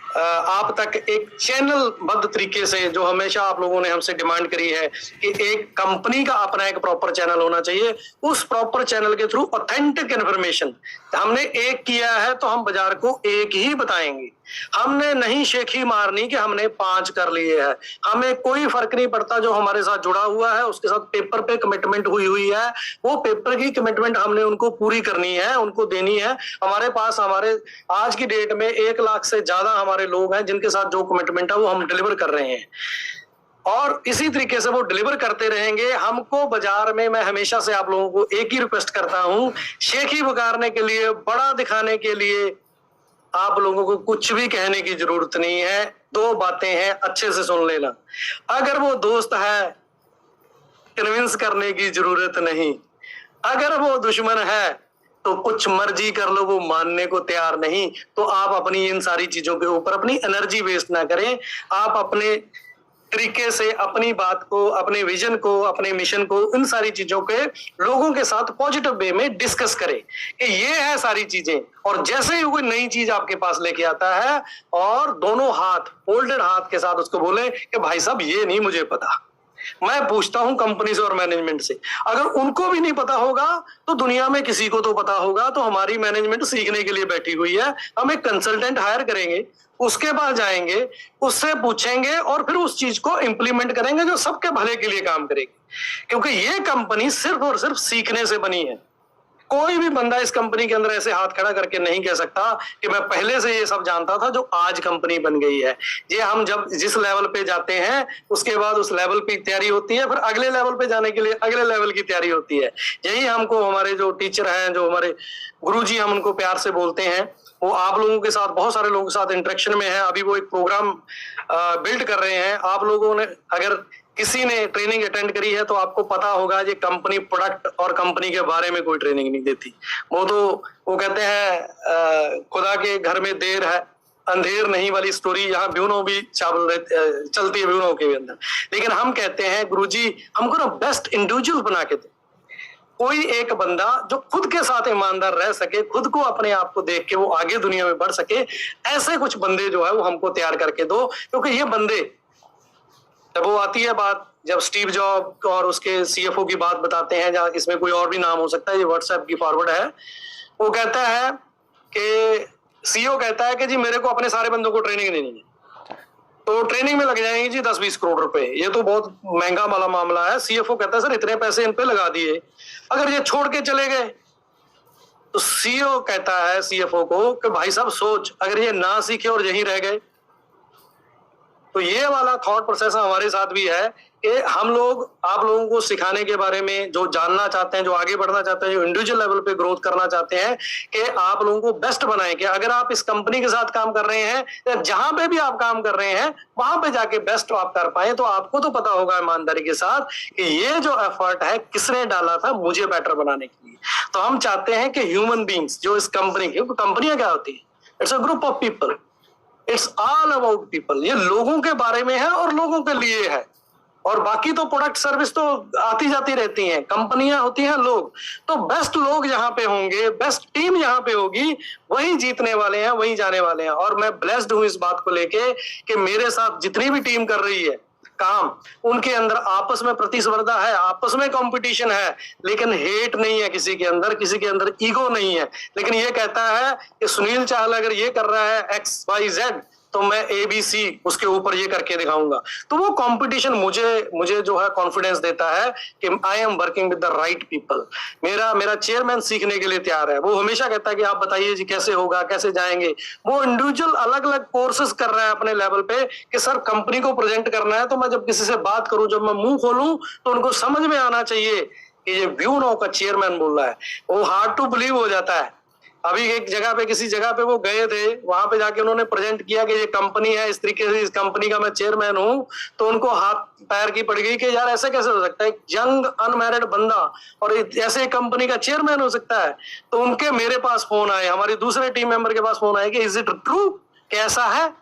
आप तक एक चैनल बद्ध तरीके से, जो हमेशा आप लोगों ने हमसे डिमांड करी है कि एक कंपनी का अपना एक प्रॉपर चैनल होना चाहिए, उस प्रॉपर चैनल के थ्रू ऑथेंटिक इन्फॉर्मेशन हमने एक किया है तो हम बाजार को एक ही बताएंगे। हमने नहीं शेखी मारनी कि हमने 5 कर लिए हैं, हमें कोई फर्क नहीं पड़ता। जो हमारे साथ जुड़ा हुआ है उसके साथ पेपर पे कमिटमेंट हुई है, वो पेपर की कमिटमेंट हमने उनको पूरी करनी है, उनको देनी है। हमारे पास हमारे आज की डेट में 1 लाख से ज्यादा हमारे लोग हैं जिनके साथ जो कमिटमेंट है वो हम डिलीवर कर रहे हैं, और इसी तरीके से वो डिलीवर करते रहेंगे। हमको बाजार में, मैं हमेशा से आप लोगों को एक ही रिक्वेस्ट करता हूं, शेखी बुकारने के लिए, बड़ा दिखाने के लिए आप लोगों को कुछ भी कहने की जरूरत नहीं है। 2 बातें हैं, अच्छे से सुन लेना। अगर वो दोस्त है, कन्विंस करने की जरूरत नहीं। अगर वो दुश्मन है तो कुछ मर्जी कर लो, वो मानने को तैयार नहीं। तो आप अपनी इन सारी चीजों के ऊपर अपनी एनर्जी वेस्ट ना करें। आप अपने तरीके से अपनी बात को, अपने विजन को, अपने मिशन को, इन सारी चीजों के लोगों के साथ पॉजिटिव वे में डिस्कस करें कि ये है सारी चीजें। और जैसे ही कोई नई चीज आपके पास लेके आता है, और दोनों हाथ, फोल्डेड हाथ के साथ उसको बोले कि भाई साहब ये नहीं मुझे पता। मैं पूछता हूं कंपनी से और मैनेजमेंट से, अगर उनको भी नहीं पता होगा तो दुनिया में किसी को तो पता होगा। तो हमारी मैनेजमेंट सीखने के लिए बैठी हुई है। हम एक कंसल्टेंट हायर करेंगे, उसके पास जाएंगे, उससे पूछेंगे और फिर उस चीज को इंप्लीमेंट करेंगे जो सबके भले के लिए काम करेगी। क्योंकि ये कंपनी सिर्फ और सिर्फ सीखने से बनी है। कोई भी बंदा इस कंपनी के अंदर ऐसे हाथ खड़ा करके नहीं कह सकता कि मैं पहले से ये सब जानता था जो आज कंपनी बन गई है। ये हम जब जिस लेवल पे जाते हैं उसके बाद उस लेवल पे तैयारी होती है, फिर अगले लेवल पे जाने के लिए अगले लेवल की तैयारी होती है। यही हमको हमारे जो टीचर हैं, जो हमारे गुरुजी हम उनको प्यार से बोलते हैं, वो आप लोगों के साथ, बहुत सारे लोगों के साथ इंटरेक्शन में है। अभी वो एक प्रोग्राम बिल्ड कर रहे हैं। आप लोगों ने अगर किसी ने ट्रेनिंग अटेंड करी है तो आपको पता होगा ये कंपनी प्रोडक्ट और कंपनी के बारे में कोई ट्रेनिंग नहीं देती। वो कहते हैं खुदा के घर में देर है अंधेर नहीं वाली स्टोरी यहाँ ब्यूनो भी चलती है ब्यूनो के अंदर। लेकिन हम कहते हैं गुरुजी हमको ना बेस्ट इंडिविजुअल बना के दो, कोई एक बंदा जो खुद के साथ ईमानदार रह सके, खुद को अपने आप को देख के वो आगे दुनिया में बढ़ सके, ऐसे कुछ बंदे जो है वो हमको तैयार करके दो। क्योंकि ये बंदे, जब वो आती है बात, जब स्टीव जॉब और उसके सीएफओ की बात बताते हैं, जहाँ इसमें कोई और भी नाम हो सकता है, ये व्हाट्सएप की फॉरवर्ड है, वो कहता है कि सीईओ कहता है कि जी मेरे को अपने सारे बंदों को ट्रेनिंग देनी है, तो ट्रेनिंग में लग जाएंगे जी 10-20 करोड़ रुपए, ये तो बहुत महंगा वाला मामला है। सीएफओ कहता है सर इतने पैसे इन पे लगा दिए, अगर ये छोड़ के चले गए, तो सीईओ कहता है सीएफओ को कि भाई साहब सोच, अगर ये ना सीखे और यहीं रह गए। तो ये वाला थॉट प्रोसेस हमारे साथ भी है कि हम लोग आप लोगों को सिखाने के बारे में, जो जानना चाहते हैं, जो आगे बढ़ना चाहते हैं, जो इंडिविजुअल लेवल पे ग्रोथ करना चाहते हैं, कि आप लोगों को बेस्ट बनाएं। कि अगर आप इस कंपनी के साथ काम कर रहे हैं या जहां पे भी आप काम कर रहे हैं वहां पे जाके बेस्ट आप कर पाए, तो आपको तो पता होगा ईमानदारी के साथ कि ये जो एफर्ट है किसने डाला था मुझे बेटर बनाने के लिए। तो हम चाहते हैं कि ह्यूमन बींग्स जो इस कंपनी की, कंपनियां क्या होती है, it's a group of people, it's all about people, ये लोगों के बारे में है और लोगों के लिए है। और बाकी तो प्रोडक्ट सर्विस तो आती जाती रहती हैं, कंपनियां होती हैं लोग। तो बेस्ट लोग यहाँ पे होंगे, बेस्ट टीम यहाँ पे होगी, वही जीतने वाले हैं, वही जाने वाले हैं। और मैं ब्लेस्ड हूं इस बात को लेके कि मेरे साथ जितनी भी टीम कर रही है काम, उनके अंदर आपस में प्रतिस्पर्धा है, आपस में कंपटीशन है, लेकिन हेट नहीं है किसी के अंदर, किसी के अंदर ईगो नहीं है। लेकिन ये कहता है कि सुनील चाहल अगर ये कर रहा है XYZ, तो मैं ABC उसके ऊपर ये करके दिखाऊंगा। तो वो कंपटीशन मुझे जो है कॉन्फिडेंस देता है कि I am working with the right people. मेरा चेयरमैन सीखने के लिए तैयार है। वो हमेशा कहता है कि आप बताइए जी कैसे होगा, कैसे जाएंगे। वो इंडिविजुअल अलग अलग कोर्सेज कर रहा है अपने लेवल पे कि सर कंपनी को प्रेजेंट करना है, तो मैं जब किसी से बात करूं, जब मैं मुंह खोलूं, तो उनको समझ में आना चाहिए कि ये ब्यूनो का चेयरमैन बोल रहा है। वो हार्ड टू बिलीव हो जाता है। अभी एक जगह पे, किसी जगह पे वो गए थे, वहां पे जाके उन्होंने प्रेजेंट किया कि ये कंपनी है, इस तरीके से इस कंपनी का मैं चेयरमैन हूं, तो उनको हाथ पैर की पड़ गई कि यार ऐसे कैसे हो सकता है, एक यंग अनमैरिड बंदा और ऐसे कंपनी का चेयरमैन हो सकता है। तो उनके मेरे पास फोन आए, हमारे दूसरे टीम मेंबर के पास फोन आए कि इज इट ट्रू, कैसा है।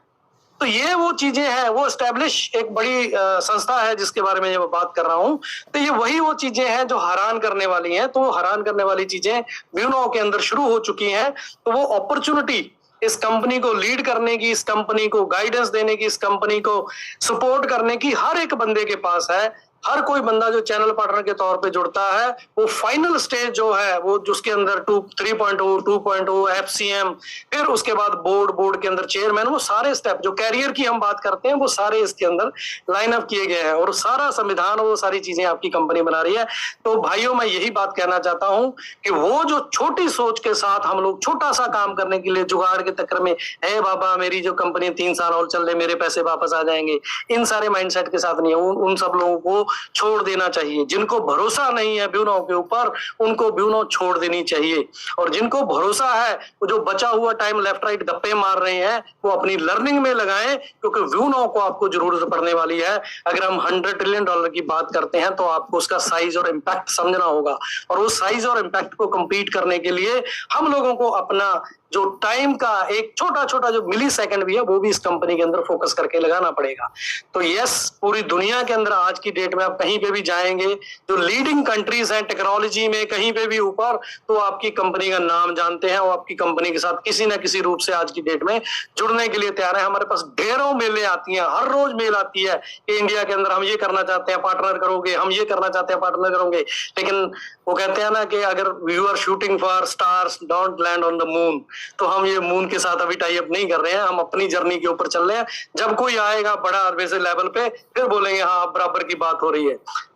तो ये वो चीजें हैं, वो एस्टेब्लिश एक बड़ी संस्था है जिसके बारे में मैं बात कर रहा हूं। तो ये वही वो चीजें हैं जो हैरान करने वाली हैं। तो वो हैरान करने वाली चीजें ब्यूनो के अंदर शुरू हो चुकी हैं। तो वो अपॉर्चुनिटी इस कंपनी को लीड करने की, इस कंपनी को गाइडेंस देने की, इस कंपनी को सपोर्ट करने की हर एक बंदे के पास है। हर कोई बंदा जो चैनल पार्टनर के तौर पे जुड़ता है, वो फाइनल स्टेज जो है, वो जिसके अंदर 3.0, 2.0, FCM, फिर उसके बाद बोर्ड के अंदर चेयरमैन, वो सारे स्टेप जो कैरियर की हम बात करते हैं, वो सारे इसके अंदर लाइन अप किए गए हैं। और सारा संविधान, वो सारी चीजें आपकी कंपनी बना रही है। तो भाइयों, मैं यही बात कहना चाहता हूं कि वो जो छोटी सोच के साथ हम लोग छोटा सा काम करने के लिए जुगाड़ के चक्कर में, है बाबा मेरी जो कंपनी 3 साल और चल रहे, मेरे पैसे वापस आ जाएंगे, इन सारे माइंडसेट के साथ नहीं है। उन सब लोगों को छोड़ देना चाहिए। जिनको भरोसा नहीं है ब्यूनो के ऊपर, उनको ब्यूनो छोड़ देनी चाहिए। और जिनको भरोसा है, वो जो बचा हुआ टाइम लेफ्ट राइट गप्पे मार रहे हैं, वो अपनी लर्निंग में लगाएं, क्योंकि ब्यूनो को आपको जरूरत पड़ने वाली है। अगर हम $100 ट्रिलियन की बात करते हैं, तो आपको उसका साइज और इम्पैक्ट समझना होगा। और उस साइज और इम्पैक्ट को कंप्लीट करने के लिए हम लोगों को अपना जो टाइम का एक छोटा छोटा जो मिली सेकंड भी है, वो भी इस कंपनी के अंदर फोकस करके लगाना पड़ेगा। तो यस, पूरी दुनिया के अंदर आज की डेट में आप कहीं पे भी जाएंगे, जो लीडिंग कंट्रीज हैं टेक्नोलॉजी में, कहीं पे भी ऊपर, तो आपकी कंपनी का नाम जानते हैं, वो आपकी कंपनी के साथ किसी ना किसी रूप से आज की डेट में जुड़ने के लिए तैयार है। हमारे पास ढेरों मेलें आती हैं, हर रोज मेल आती है कि इंडिया के अंदर हम ये करना चाहते हैं, पार्टनर करोगे, हम ये करना चाहते हैं, पार्टनर करोगे। लेकिन वो कहते हैं ना कि अगर you are shooting for stars, don't land on the moon. तो हम ये मून के साथ अभी टाई अप नहीं कर रहे हैं, हम अपनी जर्नी के ऊपर चल रहे हैं। जब कोई आएगा बड़ा वैसे लेवल पे, फिर बोलेंगे हाँ बराबर की बात हो रही है।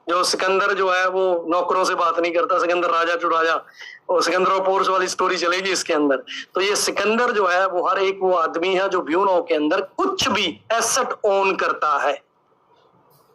जो सिकंदर जो है वो नौकरों से बात नहीं करता, सिकंदर राजा टू राजा, और सिकंदर और पोर्स वाली स्टोरी चलेगी इसके अंदर। तो ये सिकंदर जो है वो हर एक वो आदमी है जो ब्यूनो के अंदर कुछ भी एसेट ओन करता है।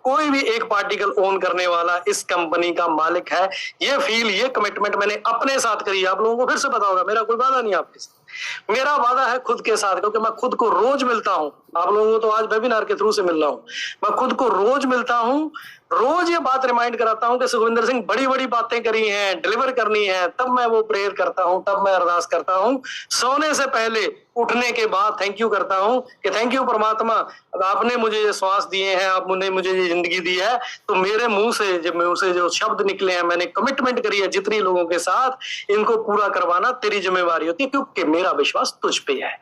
कोई भी एक पार्टिकल ओन करने वाला इस कंपनी का मालिक है। ये फील, ये कमिटमेंट मैंने अपने साथ करी है। आप लोगों को फिर से पता होगा, मेरा कोई वादा नहीं आपके साथ। मेरा वादा है खुद के साथ, क्योंकि मैं खुद को रोज मिलता हूं, आप लोगों को तो आज वेबिनार के थ्रू से मिल रहा हूं, मैं खुद को रोज मिलता हूं, रोज ये बात रिमाइंड कराता हूं कि सुखविंदर सिंह बड़ी बड़ी बातें करी हैं, डिलीवर करनी है, तब मैं वो प्रेयर करता हूं, तब मैं अरदास करता हूं। सोने से पहले, उठने के बाद थैंक यू करता हूं कि थैंक यू परमात्मा, आपने मुझे ये श्वास दिए हैं, आपने मुझे ये जिंदगी दी है, तो मेरे मुंह से जो शब्द निकले हैं, मैंने कमिटमेंट करी है जितनी लोगों के साथ, इनको पूरा करवाना तेरी जिम्मेवारी होती है, क्योंकि मेरा विश्वास तुझ पे है।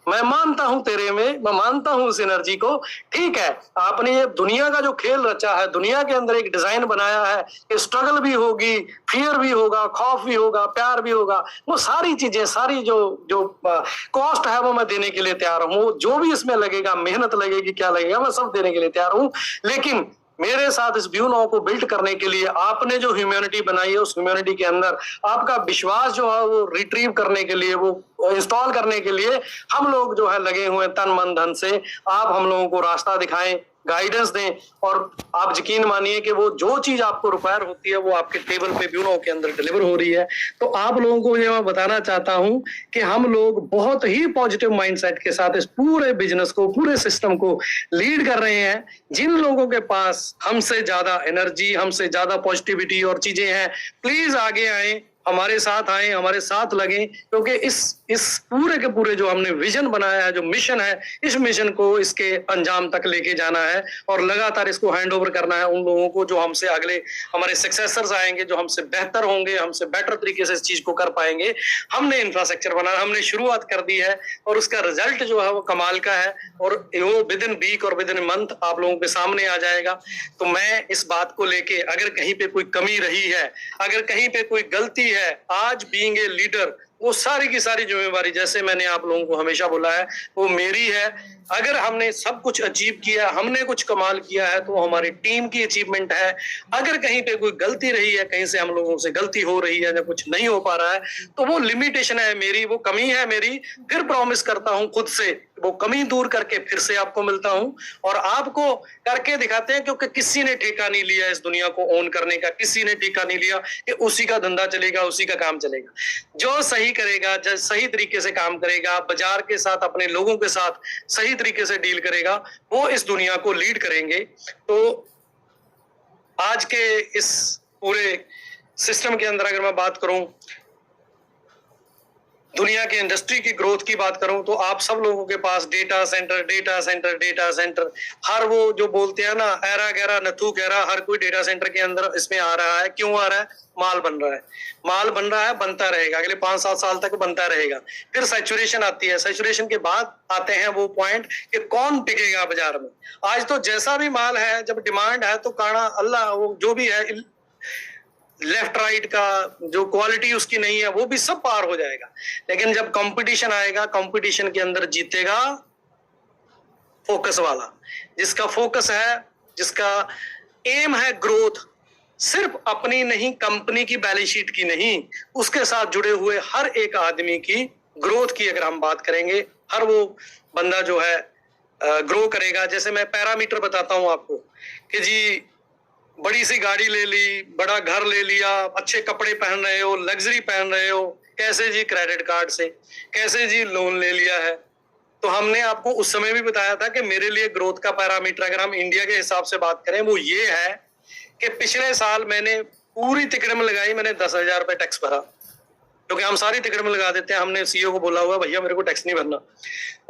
मैं मानता हूं तेरे में, मैं मानता हूं उस एनर्जी को। ठीक है, आपने ये दुनिया का जो खेल रचा है, दुनिया के अंदर एक डिजाइन बनाया है कि स्ट्रगल भी होगी, फियर भी होगा, खौफ भी होगा, प्यार भी होगा, वो सारी चीजें, सारी जो जो कॉस्ट है वो मैं देने के लिए तैयार हूं। जो भी इसमें लगेगा, मेहनत लगेगी, क्या लगेगा, मैं सब देने के लिए तैयार हूं। लेकिन मेरे साथ इस व्यू नाउ को बिल्ड करने के लिए आपने जो ह्यूमैनिटी बनाई है, उस ह्यूमैनिटी के अंदर आपका विश्वास जो है वो रिट्रीव करने के लिए, वो इंस्टॉल करने के लिए हम लोग जो है लगे हुए तन मन धन से। आप हम लोगों को रास्ता दिखाएं, गाइडेंस दें, और आप यकीन मानिए कि वो जो चीज आपको रिक्वायर होती है वो आपके टेबल पे व्यू नाउ के अंदर डिलीवर हो रही है। तो आप लोगों को ये मैं बताना चाहता हूं कि हम लोग बहुत ही पॉजिटिव माइंडसेट के साथ इस पूरे बिजनेस को, पूरे सिस्टम को लीड कर रहे हैं। जिन लोगों के पास हमसे ज्यादा एनर्जी, हमसे ज्यादा पॉजिटिविटी और चीजें हैं, प्लीज आगे आए, हमारे साथ आए, हमारे साथ लगे, क्योंकि इस पूरे के पूरे जो हमने विजन बनाया है, जो मिशन है, इस मिशन को इसके अंजाम तक लेके जाना है और लगातार इसको हैंड ओवर करना है उन लोगों को जो हमसे अगले हमारे सक्सेसर्स आएंगे, जो हमसे बेहतर होंगे, हमसे बेटर तरीके से इस चीज को कर पाएंगे। हमने इंफ्रास्ट्रक्चर बनाना, हमने शुरुआत कर दी है और उसका रिजल्ट जो है वो कमाल का है, और वो विद इन वीक और विद इन मंथ आप लोगों के सामने आ जाएगा। तो मैं इस बात को लेके, अगर कहीं पे कोई कमी रही है, अगर कहीं पे कोई गलती है, आज बीइंग ए लीडर, वो सारी की सारी जिम्मेवारी, जैसे मैंने आप लोगों को हमेशा बोला है, वो मेरी है। अगर हमने सब कुछ अचीव किया, हमने कुछ कमाल किया है, तो हमारी टीम की अचीवमेंट है। अगर कहीं पे कोई गलती रही है, कहीं से हम लोगों से गलती हो रही है या कुछ नहीं हो पा रहा है, तो वो लिमिटेशन है मेरी, वो कमी है मेरी। फिर प्रॉमिस करता हूं खुद से, वो कमी दूर करके फिर से आपको मिलता हूं और आपको करके दिखाते हैं, क्योंकि किसी ने ठेका नहीं लिया इस दुनिया को ओन करने का, किसी ने ठेका नहीं लिया कि उसी का धंधा चलेगा, उसी का काम चलेगा। जो सही करेगा, जो सही तरीके से काम करेगा, बाजार के साथ, अपने लोगों के साथ सही तरीके से डील करेगा, वो इस दुनिया को लीड करेंगे। तो आज के इस पूरे सिस्टम के अंदर अगर मैं बात करूं, दुनिया के इंडस्ट्री की ग्रोथ की बात करूं, तो आप सब लोगों के पास data centre, data centre, data centre, हर वो जो बोलते हैं ना, एरा गहरा नथु गहरा, हर कोई डेटा सेंटर के अंदर इसमें आ रहा है। क्यों आ रहा है? माल बन रहा है, माल बन रहा है, बनता रहेगा, अगले 5-7 साल तक बनता रहेगा। फिर सैचुरेशन आती है, सैचुरेशन के बाद आते हैं वो पॉइंट कि कौन टिकेगा बाजार में। आज तो जैसा भी माल है, जब डिमांड है तो काना अल्लाह, वो जो भी है लेफ्ट राइट का जो क्वालिटी उसकी नहीं है, वो भी सब पार हो जाएगा। लेकिन जब कंपटीशन आएगा, कंपटीशन के अंदर जीतेगा फोकस वाला, जिसका फोकस है, जिसका एम है ग्रोथ, सिर्फ अपनी नहीं, कंपनी की बैलेंस शीट की नहीं, उसके साथ जुड़े हुए हर एक आदमी की ग्रोथ की अगर हम बात करेंगे, हर वो बंदा जो है ग्रो करेगा। जैसे मैं पैरामीटर बताता हूं आपको कि जी बड़ी सी गाड़ी ले ली, बड़ा घर ले लिया, अच्छे कपड़े पहन रहे हो, लग्जरी पहन रहे हो, कैसे जी? क्रेडिट कार्ड से। कैसे जी? लोन ले लिया है। तो हमने आपको उस समय भी बताया था कि मेरे लिए ग्रोथ का पैरामीटर अगर हम इंडिया के हिसाब से बात करें, वो ये है कि पिछले साल मैंने पूरी तिकड़ में लगाई, मैंने 10,000 रुपए टैक्स भरा, क्योंकि हम सारी तिकड़ में लगा देते हैं। हमने सीईओ को बोला हुआ, भैया मेरे को टैक्स नहीं भरना।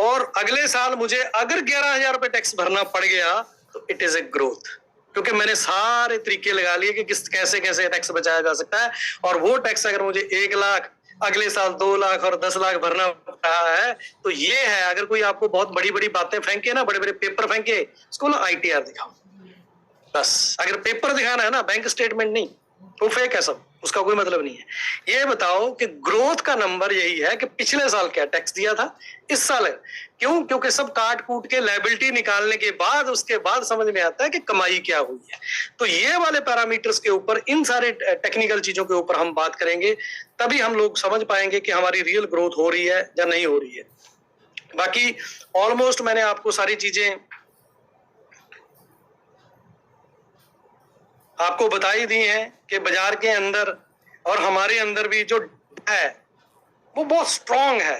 और अगले साल मुझे अगर 11,000 रुपए टैक्स भरना पड़ गया तो इट इज ए ग्रोथ, क्योंकि मैंने सारे तरीके लगा लिए कि कैसे कैसे टैक्स बचाया जा सकता है। और वो टैक्स अगर मुझे 1 लाख, अगले साल 2 लाख और 10 लाख भरना पड़ रहा है, तो ये है। अगर कोई आपको बहुत बड़ी बड़ी बातें फेंके ना, बड़े बड़े पेपर फेंके, उसको ना ITR दिखाओ बस। अगर पेपर दिखाना है ना, बैंक स्टेटमेंट नहीं, वो फेक है सब, उसका कोई मतलब नहीं है। ये बताओ कि ग्रोथ का नंबर यही है कि पिछले साल क्या टैक्स दिया था, इस साल है। क्यों? क्योंकि सब काट कूट के लायबिलिटी निकालने के बाद, उसके बाद समझ में आता है कि कमाई क्या हुई है। तो ये वाले पैरामीटर्स के ऊपर, इन सारे टेक्निकल चीजों के ऊपर हम बात करेंगे, तभी हम लोग समझ पाएंगे कि हमारी रियल ग्रोथ हो रही है या नहीं हो रही है। बाकी ऑलमोस्ट मैंने आपको सारी चीजें आपको बता ही दी हैं कि बाजार के अंदर और हमारे अंदर भी जो है वो बहुत स्ट्रांग है।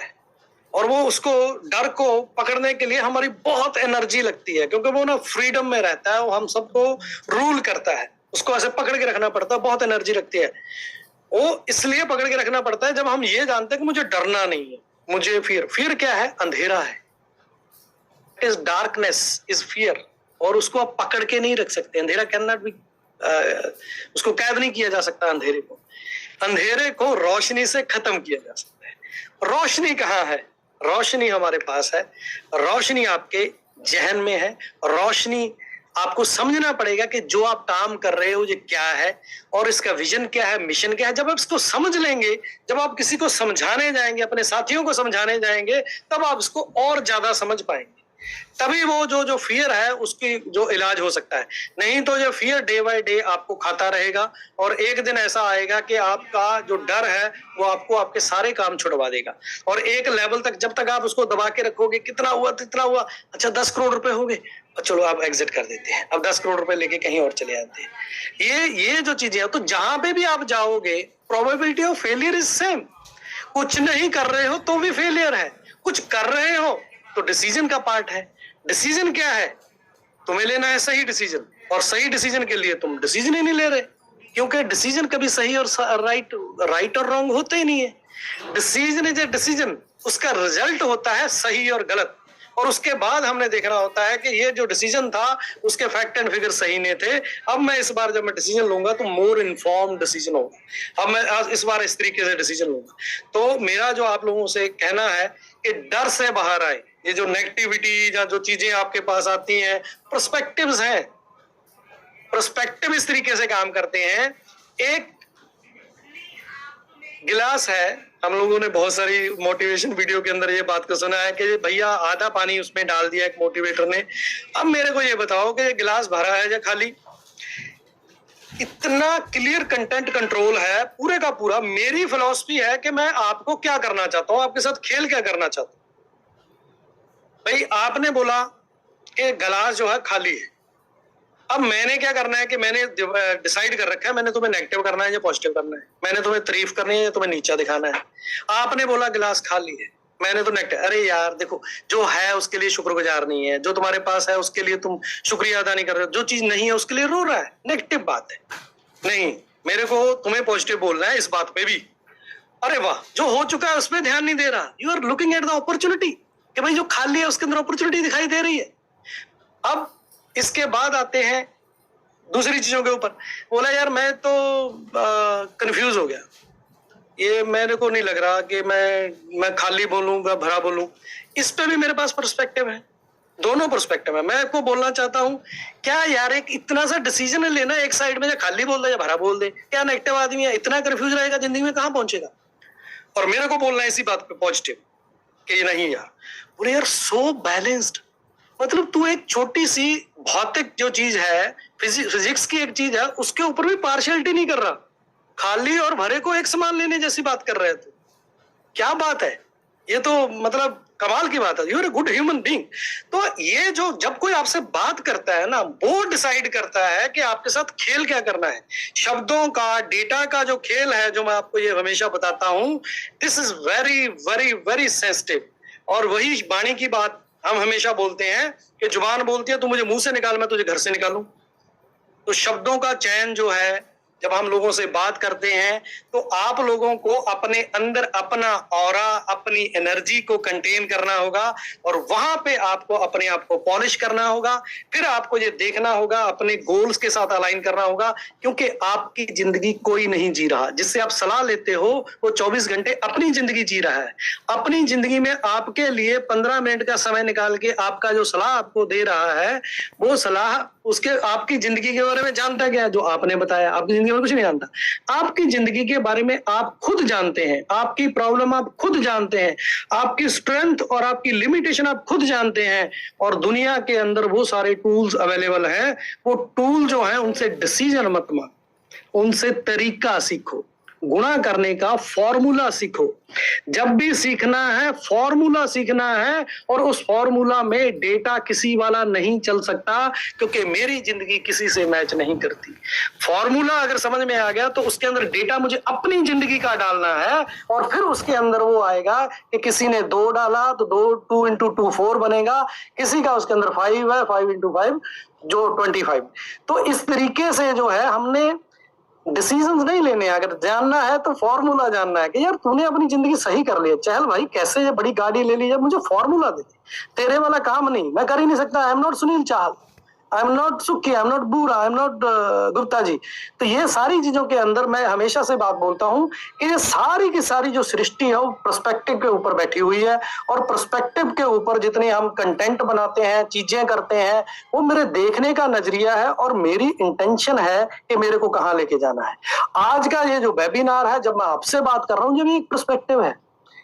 और वो उसको डर को पकड़ने के लिए हमारी बहुत एनर्जी लगती है, क्योंकि वो ना फ्रीडम में रहता है, वो हम सबको रूल करता है, उसको ऐसे पकड़ के रखना पड़ता है, बहुत एनर्जी लगती है। वो इसलिए पकड़ के रखना पड़ता है जब हम ये जानते हैं कि मुझे डरना नहीं है, मुझे फियर क्या है? अंधेरा है, इज डार्कनेस इज फियर, और उसको आप पकड़ के नहीं रख सकते। अंधेरा कैन नॉट बी, उसको कैद नहीं किया जा सकता। अंधेरे को रोशनी से खत्म किया जा सकता है। रोशनी कहाँ है? रोशनी हमारे पास है, रोशनी आपके जहन में है। रोशनी आपको समझना पड़ेगा कि जो आप काम कर रहे हो ये क्या है, और इसका विजन क्या है, मिशन क्या है। जब आप इसको समझ लेंगे, जब आप किसी को समझाने जाएंगे, अपने साथियों को समझाने जाएंगे, तब आप इसको और ज्यादा समझ पाएंगे। तभी वो जो फियर है उसकी जो इलाज हो सकता है। नहीं तो जो फियर डे बाय डे आपको खाता रहेगा, और एक दिन ऐसा आएगा कि आपका जो डर है वो आपको आपके सारे काम छुड़वा देगा। और एक लेवल तक जब तक आप उसको दबा के रखोगे, कितना हुआ, अच्छा 10 करोड़ रुपए हो गए, चलो आप एग्जिट कर देते हैं, अब 10 करोड़ रुपए लेके कहीं और चले जाते हैं। ये जो चीजें है, तो जहां पे भी आप जाओगे probability of failure is same. कुछ नहीं कर रहे हो तो भी फेलियर है, कुछ कर रहे हो तो डिसीजन का पार्ट है। डिसीजन क्या है? तुम्हें लेना है सही डिसीजन, और सही डिसीजन के लिए तुम डिसीजन ही नहीं ले रहे, क्योंकि डिसीजन कभी सही और राइट और रॉन्ग होते ही नहीं है। डिसीजन इज ए डिसीजन, उसका रिजल्ट होता है सही और गलत, और उसके बाद हमने देखना होता है कि ये जो डिसीजन था उसके फैक्ट एंड फिगर सही नहीं थे। अब मैं इस बार जब मैं डिसीजन लूंगा तो मोर इन्फॉर्म्ड डिसीजन होगा। अब मैं इस बार इस तरीके से डिसीजन लूंगा। तो मेरा जो आप लोगों से कहना है कि डर से बाहर आए। ये जो नेगेटिविटी या जो चीजें आपके पास आती हैं, पर्सपेक्टिव्स हैं। पर्सपेक्टिव इस तरीके से काम करते हैं। एक गिलास है, हम लोगों ने बहुत सारी मोटिवेशन वीडियो के अंदर ये बात को सुना है कि भैया आधा पानी उसमें डाल दिया एक मोटिवेटर ने। अब मेरे को ये बताओ कि ये गिलास भरा है या खाली? इतना क्लियर कंटेंट कंट्रोल है पूरे का पूरा। मेरी फिलॉसफी है कि मैं आपको क्या करना चाहता हूं, आपके साथ खेल क्या करना चाहता हूं। भाई आपने बोला कि गिलास जो है खाली है, अब मैंने क्या करना है कि मैंने डिसाइड कर रखा है, मैंने तुम्हें नेगेटिव करना है या पॉजिटिव करना है, मैंने तुम्हें तारीफ करनी है या तुम्हें नीचा दिखाना है। आपने बोला गिलास खाली है, मैंने तो नेगेटिव। अरे यार देखो, जो है उसके लिए शुक्रगुजार नहीं है, जो तुम्हारे पास है उसके लिए तुम शुक्रिया अदा नहीं कर रहे हो, जो चीज नहीं है उसके लिए रो रहा है, नेगेटिव बात है। नहीं, मेरे को तुम्हें पॉजिटिव बोलना है इस बात पे भी। अरे वाह, जो हो चुका है उसमें ध्यान नहीं दे रहा। You are looking at the opportunity, कि भाई जो खाली है उसके अंदर अपॉर्चुनिटी दिखाई दे रही है। अब इसके बाद आते हैं दूसरी चीजों के ऊपर। बोला यार मैं तो कंफ्यूज हो गया, ये मेरे को नहीं लग रहा कि मैं खाली बोलूंगा भरा बोलूं। इस पे भी मेरे पास पर्सपेक्टिव है, दोनों पर्सपेक्टिव है। मैं आपको बोलना चाहता हूं, क्या यार एक इतना सा डिसीजन लेना, एक साइड में या खाली बोल दे या भरा बोल दे। क्या नेगेटिव आदमी है इतना कंफ्यूज रहेगा जिंदगी में, कहां पहुंचेगा? और मेरे को बोलना है इसी बात पे पॉजिटिव कि नहीं यार, बोले यार सो बैलेंस्ड। मतलब तू एक छोटी सी भौतिक जो चीज है, फिजिक्स की एक चीज है, उसके ऊपर भी पार्शियलिटी नहीं कर रहा। खाली और भरे को एक समान लेने जैसी बात कर रहे थे। क्या बात है ये, तो मतलब कमाल की बात है। You are a good human being. तो ये जो जब कोई आपसे बात करता है ना, वो डिसाइड करता है कि आपके साथ खेल क्या करना है। शब्दों का, डेटा का जो खेल है, जो मैं आपको ये हमेशा बताता हूं, this is very very very sensitive. और वही वाणी की बात हम हमेशा बोलते हैं कि जुबान बोलती है तू मुझे मुंह से निकाल, मैं तुझे घर से निकालूं। तो शब्दों का चयन जो है, जब हम लोगों से बात करते हैं तो आप लोगों को अपने अंदर अपना ऑरा, अपनी एनर्जी को कंटेन करना होगा, और वहां पे आपको अपने आप को पॉलिश करना होगा। फिर आपको ये देखना होगा, अपने गोल्स के साथ अलाइन करना होगा, क्योंकि आपकी जिंदगी कोई नहीं जी रहा। जिससे आप सलाह लेते हो वो 24 घंटे अपनी जिंदगी जी रहा है। अपनी जिंदगी में आपके लिए 15 मिनट का समय निकाल के आपका जो सलाह आपको दे रहा है, वो सलाह उसके आपकी जिंदगी के बारे में जानता क्या है? जो आपने बताया, आपकी जिंदगी में कुछ नहीं जानता। आपकी जिंदगी के बारे में आप खुद जानते हैं, आपकी प्रॉब्लम आप खुद जानते हैं, आपकी स्ट्रेंथ और आपकी लिमिटेशन आप खुद जानते हैं। और दुनिया के अंदर वो सारे टूल्स अवेलेबल हैं। वो टूल जो है, उनसे डिसीजन मत मांगो, उनसे तरीका सीखो। गुणा करने का फॉर्मूला सीखो। जब भी सीखना है फॉर्मूला सीखना है, और उस फॉर्मूला में डेटा किसी वाला नहीं चल सकता, क्योंकि मेरी जिंदगी किसी से मैच नहीं करती। फॉर्मूला अगर समझ में आ गया तो उसके अंदर डेटा मुझे अपनी जिंदगी का डालना है, और फिर उसके अंदर वो आएगा कि किसी ने 2 डाला तो 2 into 2 4 बनेगा, किसी का उसके अंदर 5 है, 5 into 5 जो 25। तो इस तरीके से जो है हमने डिसीजंस नहीं लेने, अगर जानना है तो फॉर्मूला जानना है कि यार तूने अपनी जिंदगी सही कर ली है, चल भाई कैसे ये बड़ी गाड़ी ले ली, जब मुझे फॉर्मूला दे दे, तेरे वाला काम नहीं, मैं कर ही नहीं सकता। I am not Sunil Chahal, I am not सुक्की, आई एम नॉट बूरा, I am not Gupta ji. तो ये सारी चीजों के अंदर मैं हमेशा से बात बोलता हूं कि ये सारी की सारी जो सृष्टि है वो पर्सपेक्टिव के ऊपर बैठी हुई है, और पर्सपेक्टिव के ऊपर जितने हम कंटेंट बनाते हैं, चीजें करते हैं, वो मेरे देखने का नजरिया है और मेरी इंटेंशन है कि मेरे को कहाँ लेके जाना है। आज का ये जो वेबिनार है, जब मैं आपसे बात कर रहा हूँ, ये भी एक पर्सपेक्टिव है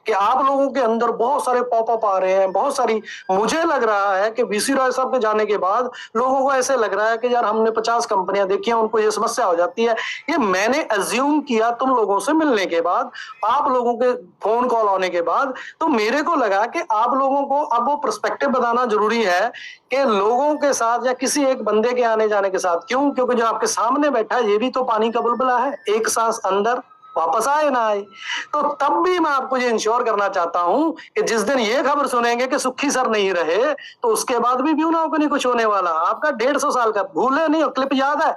कि आप लोगों के अंदर बहुत सारे पॉपअप आ रहे हैं, बहुत सारी, मुझे लग रहा है कि वीसी रॉय साहब के जाने के बाद लोगों को ऐसे लग रहा है कि यार हमने 50 कंपनियां देखी हैं, उनको ये समस्या हो जाती है। ये मैंने अज्यूम किया तुम लोगों से मिलने के बाद, आप लोगों के फोन कॉल आने के बाद, तो मेरे को लगा कि आप लोगों को अब वो पर्सपेक्टिव बताना जरूरी है कि लोगों के साथ या किसी एक बंदे के आने जाने के साथ। क्यों? क्योंकि जो आपके सामने बैठा है ये भी तो पानी का बुलबुला है, एक सांस अंदर वापस आए ना आए। तो तब भी मैं आपको ये इंश्योर करना चाहता हूं कि जिस दिन ये खबर सुनेंगे कि सुखी सर नहीं रहे, तो उसके बाद भी ब्यूनाओं को नहीं कुछ होने वाला। आपका 150 साल का, भूले नहीं, क्लिप याद है,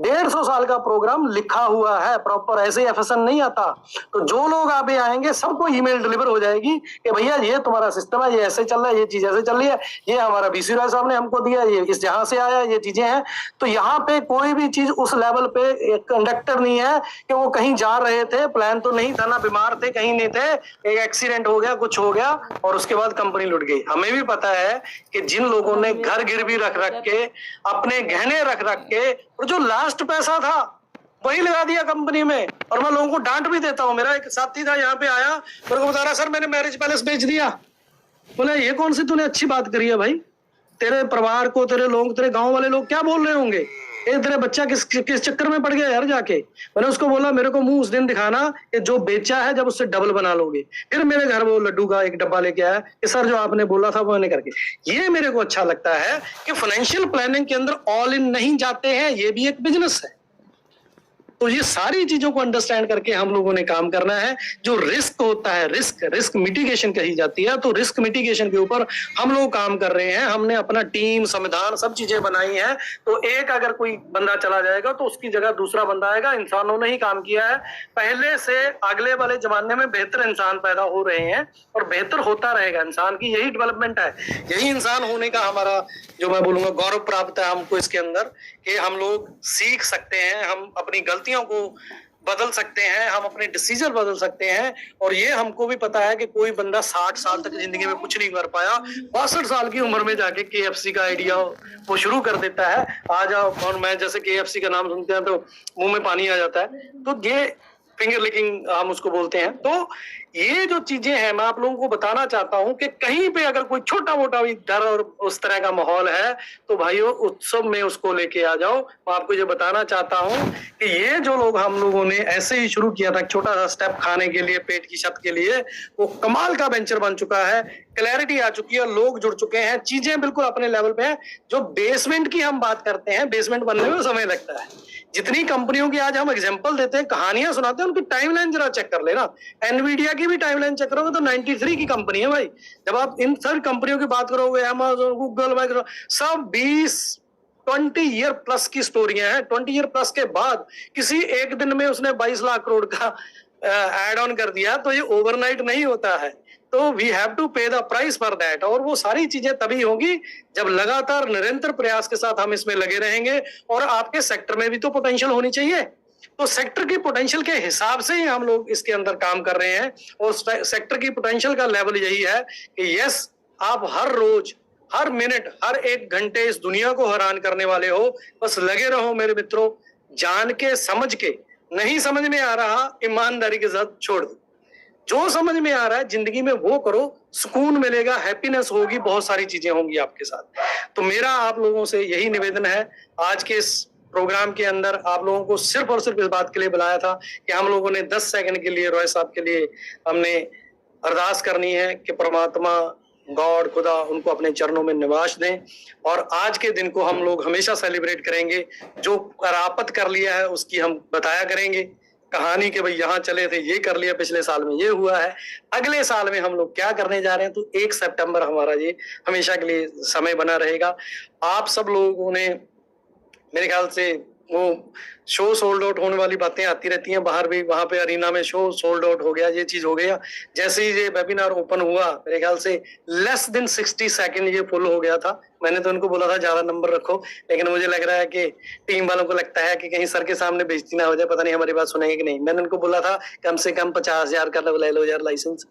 150 साल का प्रोग्राम लिखा हुआ है प्रॉपर, ऐसे ही एफएसएन नहीं आता। तो जो लोग आगे आएंगे सबको ईमेल डिलीवर हो जाएगी कि भैया ये तुम्हारा सिस्टम है, ये ऐसे चल रहा है, ये चीज ऐसे चल रही है, ये हमारा बीसी राय साहब ने हमको दिया, ये इस जहां से आया, ये चीजें हैं। तो यहाँ पे कोई भी चीज उस लेवल पे कंडक्टर नहीं है कि वो कहीं जा रहे थे, प्लान तो नहीं था ना, बीमार थे, कहीं नहीं थे, एक एक्सीडेंट हो गया, कुछ हो गया और उसके बाद कंपनी लुट गई। हमें भी पता है कि जिन लोगों ने घर गिरवी रख रख के, अपने गहने रख रख के, और जो लास्ट पैसा था वही लगा दिया कंपनी में। और मैं लोगों को डांट भी देता हूं। मेरा एक साथी था यहाँ पे आया, मेरे को बता रहा सर मैंने मैरिज पैलेस बेच दिया। बोले ये कौन सी तूने अच्छी बात करी है भाई, तेरे परिवार को, तेरे लोग, तेरे गांव वाले लोग क्या बोल रहे होंगे, ये तेरे बच्चा किस चक्कर में पड़ गया यार जाके। मैंने उसको बोला मेरे को मुंह उस दिन दिखाना कि जो बेचा है जब उससे डबल बना लोगे। फिर मेरे घर वो लड्डू का एक डब्बा लेके आया कि सर जो आपने बोला था वो मैंने करके। ये मेरे को अच्छा लगता है कि फाइनेंशियल प्लानिंग के अंदर ऑल इन नहीं जाते हैं, ये भी एक बिजनेस है। तो ये सारी चीजों को अंडरस्टैंड करके हम लोगों ने काम करना है। जो रिस्क होता है, रिस्क मिटिगेशन कही जाती है, तो रिस्क मिटिगेशन के ऊपर हम लोग काम कर रहे हैं। हमने अपना टीम, संविधान, सब चीजें बनाई हैं। तो एक अगर कोई बंदा चला जाएगा तो उसकी जगह दूसरा बंदा आएगा। इंसानों ने ही काम किया है पहले से, अगले वाले जमाने में बेहतर इंसान पैदा हो रहे हैं और बेहतर होता रहेगा। इंसान की यही डेवलपमेंट है, यही इंसान होने का हमारा, जो मैं बोलूंगा, गौरव प्राप्त है हमको इसके अंदर, कि हम लोग सीख सकते हैं, हम अपनी गलतियों को बदल सकते हैं, हम अपने डिसीजन बदल सकते हैं। और ये हमको भी पता है कि कोई बंदा 60 साल तक जिंदगी में कुछ नहीं कर पाया, 62 साल की उम्र में जाके केएफसी का आइडिया वो शुरू कर देता है। आ जाओ, और मैं जैसे केएफसी का नाम सुनते हैं तो मुंह में पानी आ जाता है। तो ये फिंगर लिकिंग हम उसको बोलते हैं। तो ये जो चीजें हैं मैं आप लोगों को बताना चाहता हूं कि कहीं पे अगर कोई छोटा मोटा भी डर और उस तरह का माहौल है तो भाइयों उत्सव में उसको लेके आ जाओ। मैं आपको ये बताना चाहता हूं कि ये जो लोग हम लोगों ने ऐसे ही शुरू किया था, छोटा सा स्टेप खाने के लिए, पेट की छत के लिए, वो कमाल का वेंचर बन चुका है। क्लैरिटी आ चुकी है, लोग जुड़ चुके हैं, चीजें बिल्कुल अपने लेवल पे हैं। जो बेसमेंट की हम बात करते हैं, बेसमेंट बनने में समय लगता है। जितनी कंपनियों की आज हम एग्जांपल देते हैं, कहानियां सुनाते हैं, उनकी टाइमलाइन जरा चेक कर लेना। एनवीडिया की भी टाइमलाइन चेक करोगे तो 93 की कंपनी है भाई। जब आप इन सारी कंपनियों की बात करोगे, अमेज़न, गूगल, माइक्रोसॉफ्ट, सब 20 ईयर प्लस की स्टोरियां हैं। 20 ईयर प्लस के बाद किसी एक दिन में उसने 22 लाख करोड़ का एड ऑन कर दिया, तो ये ओवरनाइट नहीं होता है। तो वी हैव टू पे द प्राइस फॉर दैट। और वो सारी चीजें तभी होंगी जब लगातार निरंतर प्रयास के साथ हम इसमें लगे रहेंगे। और आपके सेक्टर में भी तो पोटेंशियल होनी चाहिए। तो सेक्टर की पोटेंशियल के हिसाब से ही हम लोग इसके अंदर काम कर रहे हैं। और सेक्टर की पोटेंशियल का लेवल यही है कि यस, आप हर रोज, हर मिनट, हर एक घंटे इस दुनिया को हैरान करने वाले हो। बस लगे रहो मेरे मित्रों, जान के, समझ के। नहीं समझ में आ रहा, ईमानदारी के साथ छोड़ दो। जो समझ में आ रहा है जिंदगी में वो करो, सुकून मिलेगा, हैप्पीनेस होगी, बहुत सारी चीजें होंगी आपके साथ। तो मेरा आप लोगों से यही निवेदन है आज के इस प्रोग्राम के अंदर आप लोगों को सिर्फ और सिर्फ इस बात के लिए बुलाया था कि हम लोगों ने 10 सेकंड के लिए रॉय साहब के लिए हमने अरदास करनी है कि परमात्मा गॉड खुदा उनको अपने चरणों में निवास दें, और आज के दिन को हम लोग हमेशा सेलिब्रेट करेंगे। जो करापत कर लिया है उसकी हम बताया करेंगे कहानी कि भाई यहाँ चले थे, ये कर लिया, पिछले साल में ये हुआ है, अगले साल में हम लोग क्या करने जा रहे हैं। तो 1 सितंबर हमारा ये हमेशा के लिए समय बना रहेगा। आप सब लोगों ने मेरे ख्याल से वो शो सोल्ड आउट होने वाली बातें आती रहती हैं बाहर भी, वहां पे अरीना में शो सोल्ड आउट हो गया, ये चीज हो गया। जैसे ही ये वेबिनार ओपन हुआ मेरे ख्याल से लेस देन 60 सेकंड ये फुल हो गया था। मैंने तो उनको बोला था ज्यादा नंबर रखो, लेकिन मुझे लग रहा है कि टीम वालों को लगता है कि कहीं सर के सामने बेइज्जती ना हो जाए, पता नहीं हमारी बात सुनेंगे कि नहीं। मैंने उनको बोला था कम से कम 50,000 का ले लो यार लाइसेंस,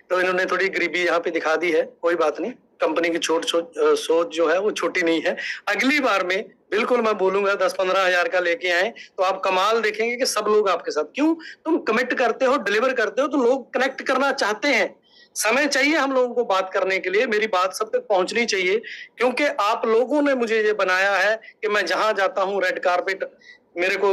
तो इन्होंने थोड़ी गरीबी यहाँ पे दिखा दी है। कोई बात नहीं, कंपनी की सोच जो है वो छोटी नहीं है। अगली बार में बिल्कुल मैं बोलूंगा 10-15 हजार का लेके आए तो आप कमाल देखेंगे कि सब लोग आपके साथ। क्यों? तुम कमिट करते हो, डिलीवर करते हो, तो लोग कनेक्ट करना चाहते हैं। समय चाहिए हम लोगों को बात करने के लिए, मेरी बात सब तक पहुंचनी चाहिए, क्योंकि आप लोगों ने मुझे ये बनाया है कि मैं जहां जाता हूं रेड कारपेट मेरे को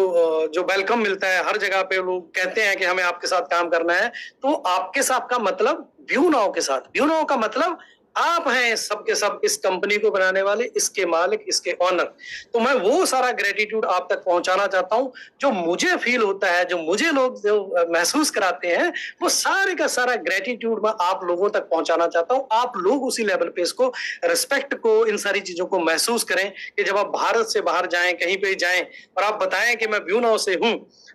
जो वेलकम मिलता है, हर जगह पे लोग कहते हैं कि हमें आपके साथ काम करना है। तो आपके साथ का मतलब व्यू नाउ के साथ, व्यू नाउ का मतलब आप हैं सबके सब इस कंपनी को बनाने वाले, इसके मालिक, इसके ऑनर। तो मैं वो सारा ग्रेटिट्यूड आप तक पहुंचाना चाहता हूं जो मुझे फील होता है, जो मुझे लोग जो महसूस कराते हैं, वो सारे का सारा ग्रेटिट्यूड मैं आप लोगों तक पहुंचाना चाहता हूं। आप लोग उसी लेवल पे इसको रिस्पेक्ट को, इन सारी चीजों को महसूस करें कि जब आप भारत से बाहर जाएं, कहीं पे जाएं और आप बताएं कि मैं व्यू नाउ से हूं,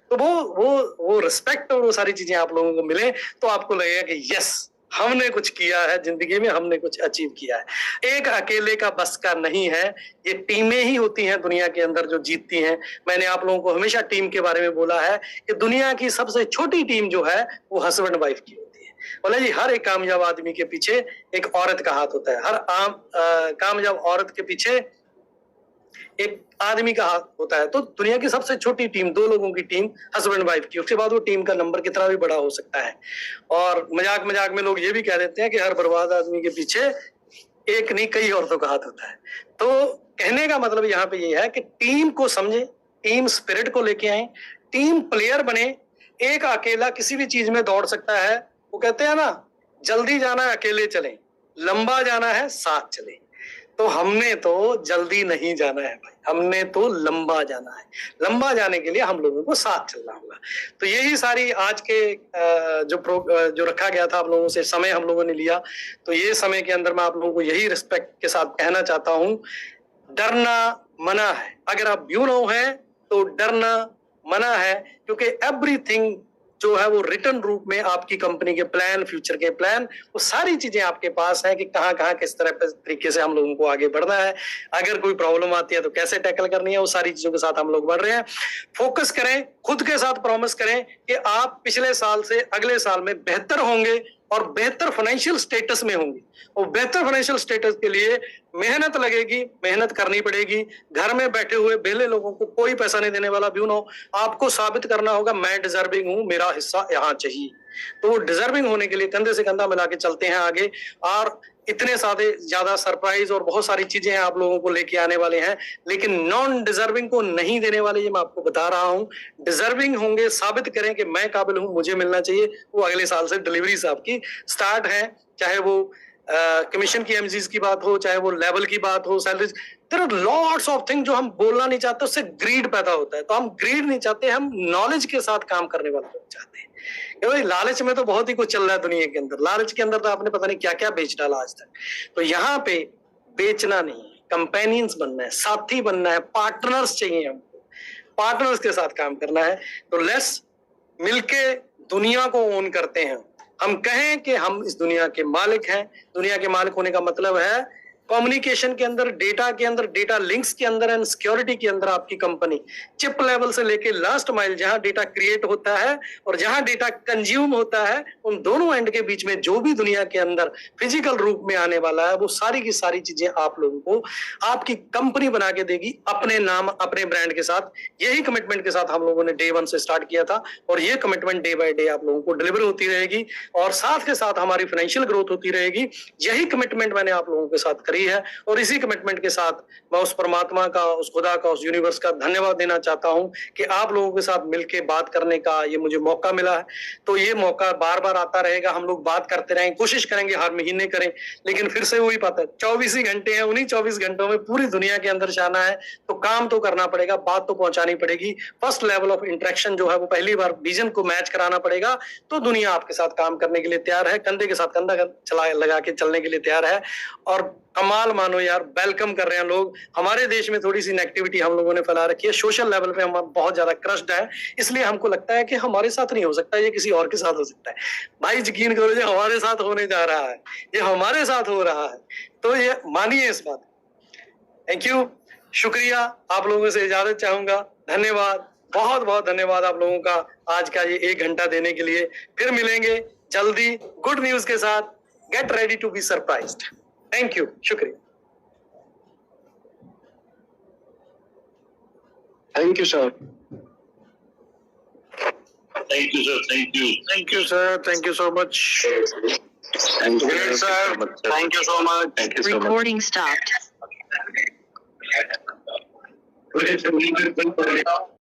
तो वो रिस्पेक्ट और वो सारी चीजें आप लोगों को मिले, तो आपको लगेगा कि यस हमने कुछ किया है जिंदगी में, हमने कुछ अचीव किया है। एक अकेले का बस का नहीं है, ये टीमें ही होती हैं दुनिया के अंदर जो जीतती हैं। मैंने आप लोगों को हमेशा टीम के बारे में बोला है कि दुनिया की सबसे छोटी टीम जो है वो हस्बैंड वाइफ की होती है। बोला जी हर एक कामयाब आदमी के पीछे एक औरत का हाथ होता है, हर कामयाब औरत के पीछे एक आदमी का हाथ होता है। तो दुनिया की सबसे छोटी टीम, 2 लोगों की टीम, हस्बैंड वाइफ की, उसके बाद वो टीम का नंबर कितना भी बड़ा हो सकता है। और मजाक मजाक में लोग ये भी कह देते हैं कि हर बर्बाद आदमी के पीछे एक नहीं कई औरतों का हाथ होता है। तो कहने का मतलब यहाँ पे ये है कि टीम को समझे, टीम स्पिरिट को लेके आए, टीम प्लेयर बने। एक अकेला किसी भी चीज में दौड़ सकता है। वो कहते हैं ना, जल्दी जाना है अकेले चले, लंबा जाना है साथ चले। तो हमने तो जल्दी नहीं जाना है भाई, हमने तो लंबा जाना है। लंबा जाने के लिए हम लोगों को साथ चलना होगा। तो यही सारी आज के जो रखा गया था आप लोगों से, समय हम लोगों ने लिया, तो ये समय के अंदर मैं आप लोगों को यही रिस्पेक्ट के साथ कहना चाहता हूं, डरना मना है। अगर आप व्यू नाउ हैं तो डरना मना है, क्योंकि एवरीथिंग जो है वो रिटर्न रूप में आपकी कंपनी के प्लान, फ्यूचर के प्लान, वो सारी चीजें आपके पास है कि कहाँ कहाँ किस तरह तरीके से हम लोगों को आगे बढ़ना है। अगर कोई प्रॉब्लम आती है तो कैसे टैकल करनी है, वो सारी चीजों के साथ हम लोग बढ़ रहे हैं। फोकस करें, खुद के साथ प्रॉमिस करें कि आप पिछले साल से अगले साल में बेहतर होंगे और बेहतर फाइनेंशियल स्टेटस में होंगे। और बेहतर फाइनेंशियल स्टेटस के लिए मेहनत लगेगी, मेहनत करनी पड़ेगी। घर में बैठे हुए बेले लोगों को कोई पैसा नहीं देने वाला व्यू नाउ। आपको साबित करना होगा मैं डिजर्विंग हूं, मेरा हिस्सा यहाँ चाहिए। तो वो डिजर्विंग होने के लिए कंधे से कंधा मिला के चलते हैं आगे। और इतने सारे ज्यादा सरप्राइज और बहुत सारी चीजें हैं आप लोगों को लेके आने वाले हैं, लेकिन नॉन डिजर्विंग को नहीं देने वाले, ये मैं आपको बता रहा हूं। डिजर्विंग होंगे, साबित करें कि मैं काबिल हूं, मुझे मिलना चाहिए। वो अगले साल से डिलीवरी आपकी स्टार्ट है, चाहे वो कमीशन की एमजीज की बात हो, चाहे वो लेवल की बात हो, salaries. There are lots of thing जो हम बोलना नहीं चाहते, उससे ग्रीड पैदा होता है। तो हम ग्रीड नहीं चाहते, हम नॉलेज के साथ काम करने वाले लोग चाहते हैं। भाई लालच में तो बहुत ही कुछ चल रहा है दुनिया के अंदर। लालच के अंदर तो आपने पता नहीं क्या क्या बेच डाला आज तक। तो यहाँ पे बेचना नहीं है, कंपेनियंस बनना है, साथी बनना है, पार्टनर्स चाहिए हमको, पार्टनर्स के साथ काम करना है। तो लेट्स मिलके दुनिया को ओन करते हैं। हम कहें कि हम इस दुनिया के मालिक हैं। दुनिया के मालिक होने का मतलब है कम्युनिकेशन के अंदर, डेटा के अंदर, डेटा लिंक्स के अंदर एंड सिक्योरिटी के अंदर आपकी कंपनी चिप लेवल से लेके लास्ट माइल जहां डेटा क्रिएट होता है और जहां डेटा कंज्यूम होता है, उन दोनों एंड के बीच में जो भी दुनिया के अंदर फिजिकल रूप में आने वाला है, वो सारी की सारी चीजें आप लोगों को आपकी कंपनी बना के देगी, अपने नाम, अपने ब्रांड के साथ। यही कमिटमेंट के साथ हम लोगों ने डे 1 से स्टार्ट किया था और ये कमिटमेंट डे बाय डे आप लोगों को डिलीवर होती रहेगी और साथ के साथ हमारी फाइनेंशियल ग्रोथ होती रहेगी। यही कमिटमेंट मैंने आप लोगों के साथ करी है। और इसी कमिटमेंट के साथ मैं उस परमात्मा का, उस खुदा का, उस यूनिवर्स का धन्यवाद देना चाहता हूं कि आप लोगों के साथ मिलके बात करने का ये मुझे मौका मिला है। तो ये मौका बार बार आता रहेगा, हम लोग बात करते रहेंगे, कोशिश करेंगे हर महीने करें, लेकिन फिर से वही बात है, 24 ही घंटे हैं, उन्हीं 24 घंटों में पूरी दुनिया के अंदर जाना है, तो काम तो करना पड़ेगा, बात तो पहुंचानी पड़ेगी। फर्स्ट लेवल ऑफ इंटरेक्शन जो है वो पहली बार विजन को मैच कराना पड़ेगा, तो दुनिया आपके साथ काम करने के लिए तैयार है, कंधे के साथ कंधा चला लगा के चलने के लिए तैयार है। और कमाल मानो यार, वेलकम कर रहे हैं लोग। हमारे देश में थोड़ी सी नेगेटिविटी हम लोगों ने फैला रखी है, सोशल लेवल पे हम बहुत ज्यादा क्रश्ड है, इसलिए हमको लगता है कि हमारे साथ नहीं हो सकता, ये किसी और के साथ हो सकता है। भाई यकीन करो, ये हमारे साथ होने जा रहा है, ये हमारे साथ हो रहा है, तो ये मानिए इस बात। थैंक यू, शुक्रिया, आप लोगों से इजाजत चाहूंगा। धन्यवाद, बहुत बहुत धन्यवाद आप लोगों का आज का ये 1 घंटा देने के लिए। फिर मिलेंगे जल्दी गुड न्यूज के साथ। Get ready to be surprised. Thank you, शुक्रिया। Thank you sir. Thank you, sir. Thank you. Thank you, sir. Thank you so much. Thank you Great, sir. Thank you so much. Thank you so much. Recording stopped. Okay, so we will